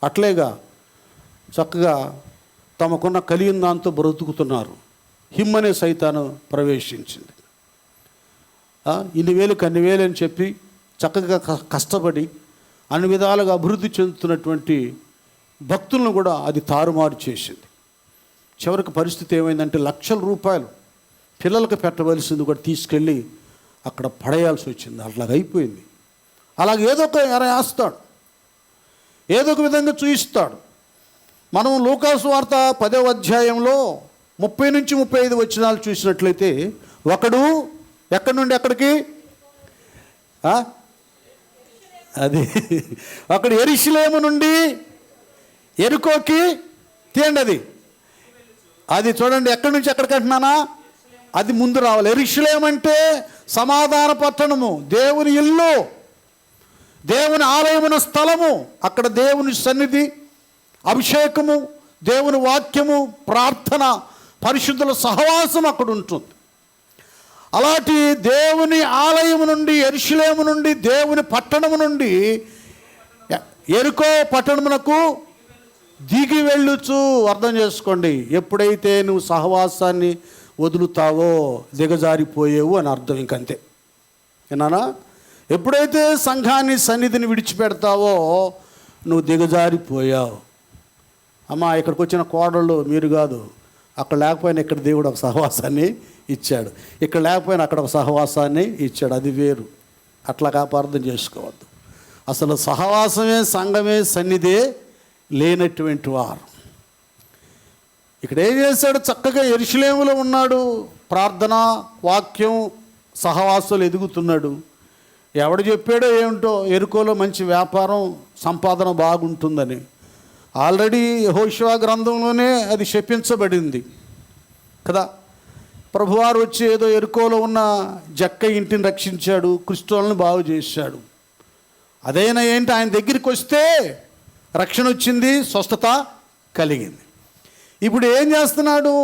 అట్లేగా చక్కగా తమకున్న కలిగిన దాంతో బ్రతుకుతున్నారు. హిమ్మనే సైతాను ప్రవేశించింది. ఇన్ని వేలకు అన్ని వేలు అని చెప్పి చక్కగా కష్టపడి అన్ని విధాలుగా అభివృద్ధి చెందుతున్నటువంటి భక్తులను కూడా అది తారుమారు చేసింది. చివరికి పరిస్థితి ఏమైందంటే లక్షల రూపాయలు పిల్లలకు పెట్టవలసింది కూడా తీసుకెళ్ళి అక్కడ పడేయాల్సి వచ్చింది. అట్లాగైపోయింది. అలాగే ఏదో ఒక వేస్తాడు, ఏదో ఒక విధంగా చూయిస్తాడు. మనం లూకాసు వార్త 10వ అధ్యాయంలో 30 నుంచి 35 వచనాలు చూసినట్లయితే ఒకడు ఎక్కడి నుండి ఎక్కడికి, అది అక్కడ యెరూషలేము నుండి యెరికోకి తీయండి. అది చూడండి, ఎక్కడి నుంచి ఎక్కడికి అంటున్నానా, అది ముందు రావాలి. యెరూషలేము అంటే సమాధాన పట్టణము, దేవుని ఇల్లు, దేవుని ఆలయమున స్థలము. అక్కడ దేవుని సన్నిధి, అభిషేకము, దేవుని వాక్యము, ప్రార్థన, పరిశుద్ధుల సహవాసం అక్కడ ఉంటుంది. అలాంటి దేవుని ఆలయము నుండి, యెరూషలేము నుండి, దేవుని పట్టణము నుండి యెరికో పట్టణమునకు దిగి వెళ్ళుచు. అర్థం చేసుకోండి, ఎప్పుడైతే నువ్వు సహవాసాన్ని వదులుతావో దిగజారిపోయేవు అని అర్థం. ఇంకంతే, ఏనానా? ఎప్పుడైతే సంఘాన్ని సన్నిధిని విడిచిపెడతావో నువ్వు దిగజారిపోయావు. అమ్మా, ఇక్కడికి వచ్చిన కోడళ్ళు మీరు కాదు, అక్కడ లేకపోయినా ఇక్కడ దేవుడు ఒక సహవాసాన్ని ఇచ్చాడు, ఇక్కడ లేకపోయినా అక్కడ ఒక సహవాసాన్ని ఇచ్చాడు, అది వేరు. అట్లా కాపార్థం చేసుకోవద్దు. అసలు సహవాసమే, సంఘమే, సన్నిధే లేనటువంటి వారు. ఇక్కడ ఏం చేశాడు? చక్కగా యెరూషలేములో ఉన్నాడు, ప్రార్థన, వాక్యం, సహవాసాలు ఎదుగుతున్నాడు. ఎవడు చెప్పాడో ఏమిటో యెరికోలో మంచి వ్యాపారం, సంపాదన బాగుంటుందని. ఆల్రెడీ యెహోషువ గ్రంథంలోనే అది శపించబడింది కదా. ప్రభువారు వచ్చి ఏదో యెరికోలో ఉన్న జక్క ఇంటిని రక్షించాడు, క్రిస్టోలను బాగు చేశాడు. అదైనా ఏంటి, ఆయన దగ్గరికి వస్తే రక్షణ వచ్చింది, స్వస్థత కలిగింది. ఇప్పుడు ఏం చేస్తున్నాడు?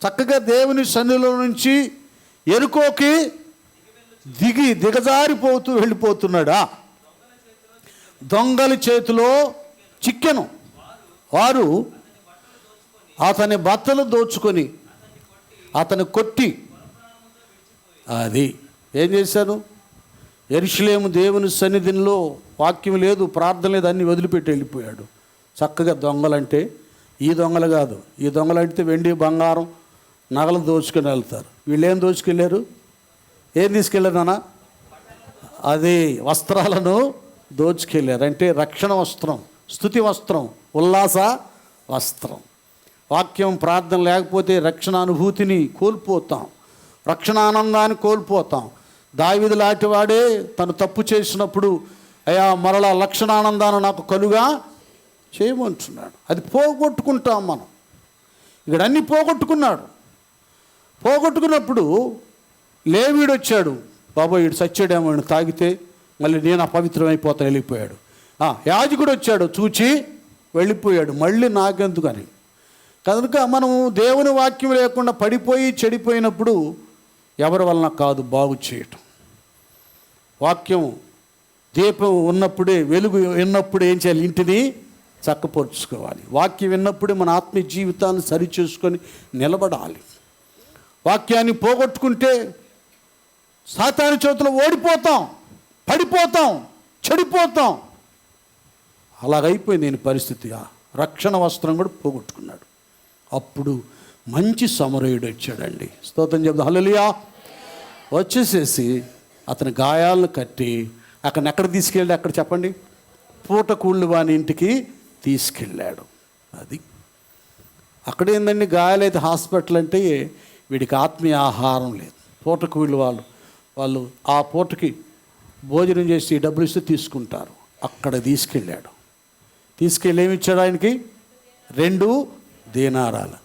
చక్కగా దేవుని సన్నిధిలో నుంచి యెరికోకి దిగజారిపోతూ వెళ్ళిపోతున్నాడా. దొంగల చేతిలో చిక్కెను. వారు అతని బట్టలు దోచుకొని అతను కొట్టి, అది ఏం చేశాను? యెరూషలేము దేవుని సన్నిధిలో వాక్యం లేదు, ప్రార్థన లేదు, అన్నీ వదిలిపెట్టి వెళ్ళిపోయాడు. చక్కగా దొంగలంటే ఈ దొంగలు కాదు, ఈ దొంగలంటే వెండి బంగారం నగలు దోచుకొని వెళ్తారు. వీళ్ళు ఏం దోచుకెళ్ళారు? ఏం తీసుకెళ్ళారు నాన్న? అది వస్త్రాలను దోచుకెళ్ళారు. అంటే రక్షణ వస్త్రం, స్తుతి వస్త్రం, ఉల్లాస వస్త్రం. వాక్యం, ప్రార్థన లేకపోతే రక్షణ అనుభూతిని కోల్పోతాం, రక్షణ ఆనందాన్ని కోల్పోతాం. దావీదు లాంటి వాడే తను తప్పు చేసినప్పుడు, అయ్యా మరలా లక్షణానందాన్ని నాకు కలుగా చేయమంటున్నాడు. అది పోగొట్టుకుంటాం మనం. ఇక్కడ అన్నీ పోగొట్టుకున్నాడు. పోగొట్టుకున్నప్పుడు లేవీడు వచ్చాడు, బాబోయ్ వీడు సచ్చాడేమో, తాగితే మళ్ళీ నేను అపవిత్రమైపోతాను, వెళ్ళిపోయాడు. యాజకుడు వచ్చాడు, చూచి వెళ్ళిపోయాడు, మళ్ళీ నాకెందుకని. కనుక మనము దేవుని వాక్యం లేకుండా పడిపోయి చెడిపోయినప్పుడు ఎవరి వలన కాదు బాగు చేయటం. వాక్యం దీపం ఉన్నప్పుడే, వెలుగు విన్నప్పుడే ఏం చేయాలి? ఇంటిని చక్కపరుచుకోవాలి. వాక్యం విన్నప్పుడే మన ఆత్మీయ జీవితాన్ని సరిచేసుకొని నిలబడాలి. వాక్యాన్ని పోగొట్టుకుంటే సాతాను చేతిలో ఓడిపోతాం, పడిపోతాం, చెడిపోతాం. అలాగైపోయింది నేను పరిస్థితి. రక్షణ వస్త్రం కూడా పోగొట్టుకున్నాడు. అప్పుడు మంచి సమరయుడు వచ్చాడండి. స్తోత్రం చెప్తాం, హల్లెలూయా. వచ్చేసేసి అతని గాయాలను కట్టి అక్కడిని ఎక్కడ తీసుకెళ్ళాడు? అక్కడ చెప్పండి, పూటకూళ్ళు వాని ఇంటికి తీసుకెళ్ళాడు. అది అక్కడ ఏందండి, గాయాలైతే హాస్పిటల్ అంటే వీడికి ఆత్మీయ ఆహారం లేదు. పూటకూళ్ళు వాళ్ళు ఆ పూటకి భోజనం చేసి డబ్బులు ఇస్తే తీసుకుంటారు. అక్కడ తీసుకెళ్ళాడు. తీసుకెళ్ళి ఏమి ఇచ్చాడు ఆయనకి? 2 దీనారాలు,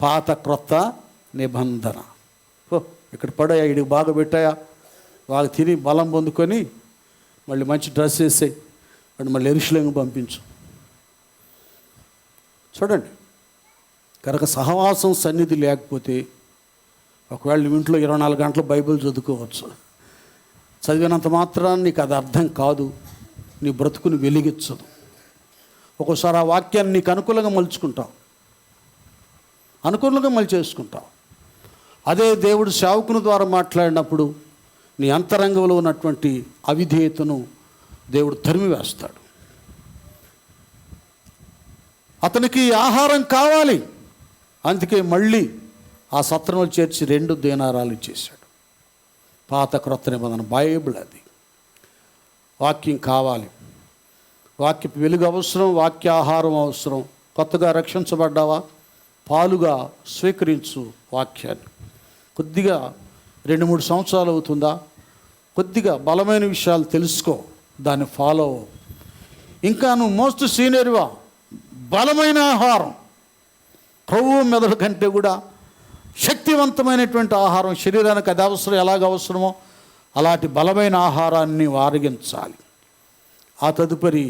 పాత క్రొత్త నిబంధన. ఇక్కడ పడాయా, వీడికి బాగా పెట్టాయా, బాగా తిని బలం పొందుకొని మళ్ళీ మంచి డ్రెస్ వేసాయి, మళ్ళీ యెరూషలేముకు పంపించు. చూడండి, కనుక సహవాసం, సన్నిధి లేకపోతే ఒకవేళ నువ్వు ఇంట్లో 24 గంటలు బైబిల్ చదువుకోవచ్చు, చదివినంత మాత్రాన్ని నీకు అది అర్థం కాదు, నీ బ్రతుకుని వెలిగించదు. ఒక్కోసారి ఆ వాక్యాన్ని నీకు అనుకూలంగా మలుచుకుంటావు, అనుకూలంగా మలిచేసుకుంటావు. అదే దేవుడు సేవకుని ద్వారా మాట్లాడినప్పుడు నీ అంతరంగంలో ఉన్నటువంటి అవిధేయతను దేవుడు తరిమివేస్తాడు. అతనికి ఆహారం కావాలి, అందుకే మళ్ళీ ఆ సత్రంలో చేర్చి 2 దీనారాలు ఇచ్చేశాడు. పాత క్రొత్త నిబంధన బైబిల్, అది వాక్యం కావాలి. వాక్యపు వెలుగు అవసరం, వాక్యాహారం అవసరం. కొత్తగా రక్షించబడ్డావా? పాలుగా స్వీకరించు వాక్యాన్ని. కొద్దిగా 2-3 సంవత్సరాలు అవుతుందా? కొద్దిగా బలమైన విషయాలు తెలుసుకో, దాన్ని ఫాలో. ఇంకా నువ్వు మోస్ట్ సీనియర్వా, బలమైన ఆహారం, కొవ్వు మెదడు కంటే కూడా శక్తివంతమైనటువంటి ఆహారం, శరీరానికి అది అవసరం, ఎలాగ అవసరమో అలాంటి బలమైన ఆహారాన్ని ఆరగించాలి. ఆ తదుపరి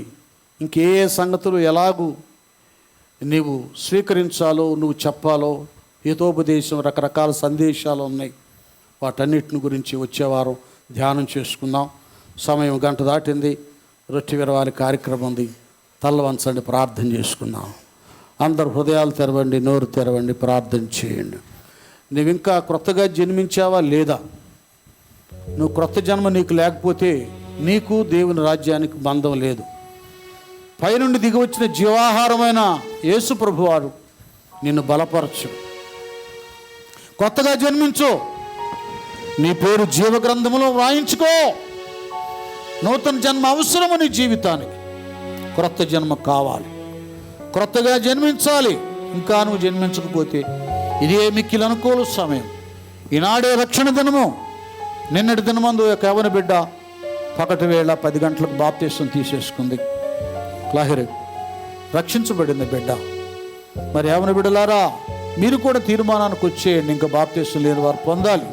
ఇంకే సంగతులు ఎలాగూ నీవు స్వీకరించాలో, నువ్వు చెప్పాలో, హితోపదేశం, రకరకాల సందేశాలు ఉన్నాయి. వాటన్నిటిని గురించి వచ్చేవారం ధ్యానం చేసుకుందాం. సమయం 1 గంట దాటింది. రొట్టె విరవాలి కార్యక్రమం ఉంది. తల్ల వంచండి, ప్రార్థన చేసుకుందాం. అందరు హృదయాలు తెరవండి, నోరు తెరవండి, ప్రార్థన చేయండి. నువ్వు ఇంకా క్రొత్తగా జన్మించావా లేదా? నువ్వు క్రొత్త జన్మ నీకు లేకపోతే నీకు దేవుని రాజ్యానికి బంధం లేదు. పైనుండి దిగి వచ్చిన జీవాహారమైన యేసు ప్రభువారు నిన్ను బలపరచు. కొత్తగా జన్మించు, నీ పేరు జీవ గ్రంథములో వ్రాయించుకో. నూతన జన్మ అవసరము నీ జీవితానికి. క్రొత్త జన్మ కావాలి, క్రొత్తగా జన్మించాలి. ఇంకా నువ్వు జన్మించకపోతే ఇదే మిక్కిలి అనుకూల సమయం. ఈనాడే రక్షణ దినము. నిన్నటి దినమందు ఒక యవ్వన బిడ్డ పగటి వేళ 10 గంటలకు బాప్తీసం తీసేసుకుంది. లాహిరి రక్షించబడింది బిడ్డ. మరి యవ్వన బిడ్డలారా, మీరు కూడా తీర్మానానికి వచ్చేయండి, ఇంకా బాప్తీసం లేని వారు పొందాలి.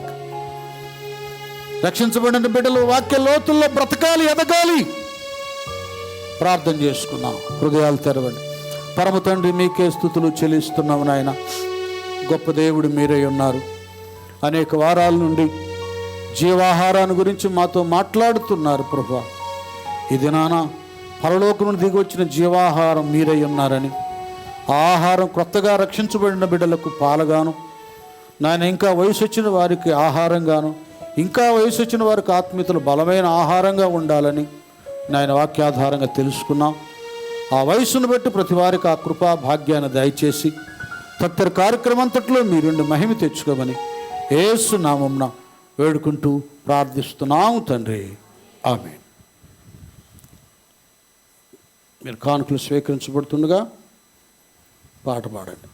రక్షించబడిన బిడ్డలు వాక్య లోతుల్లో బ్రతకాలి, ఎదగాలి. ప్రార్థన చేసుకున్నాం. హృదయాలు తెరవండి. పరమ తండ్రి, మీకే స్తుతులు చెల్లిస్తున్నాము నాయన. గొప్ప దేవుడు మీరై ఉన్నారు. అనేక వారాల నుండి జీవాహారాన్ని గురించి మాతో మాట్లాడుతున్నారు ప్రభువా. ఈ దినాన పరలోకం నుండి దిగి వచ్చిన జీవాహారం మీరై ఉన్నారని, ఆ ఆహారం క్రొత్తగా రక్షించబడిన బిడ్డలకు పాలగాను నాయన, ఇంకా వయసు వచ్చిన వారికి ఆహారంగాను, ఇంకా వయసు వచ్చిన వారికి ఆత్మీయతలు బలమైన ఆహారంగా ఉండాలని నాయన వాక్యాధారంగా తెలుసుకున్నాం. ఆ వయసును బట్టి ప్రతి వారికి ఆ కృపా భాగ్యాన్ని దయచేసి తత్తరి కార్యక్రమం అంతట్లో మీరుండి మహిమ తెచ్చుకోమని యేసు నామమున వేడుకుంటూ ప్రార్థిస్తున్నాము తండ్రి. ఆమేన్. మీరు కానుకలు స్వీకరించబడుతుండగా పాట పాడండి.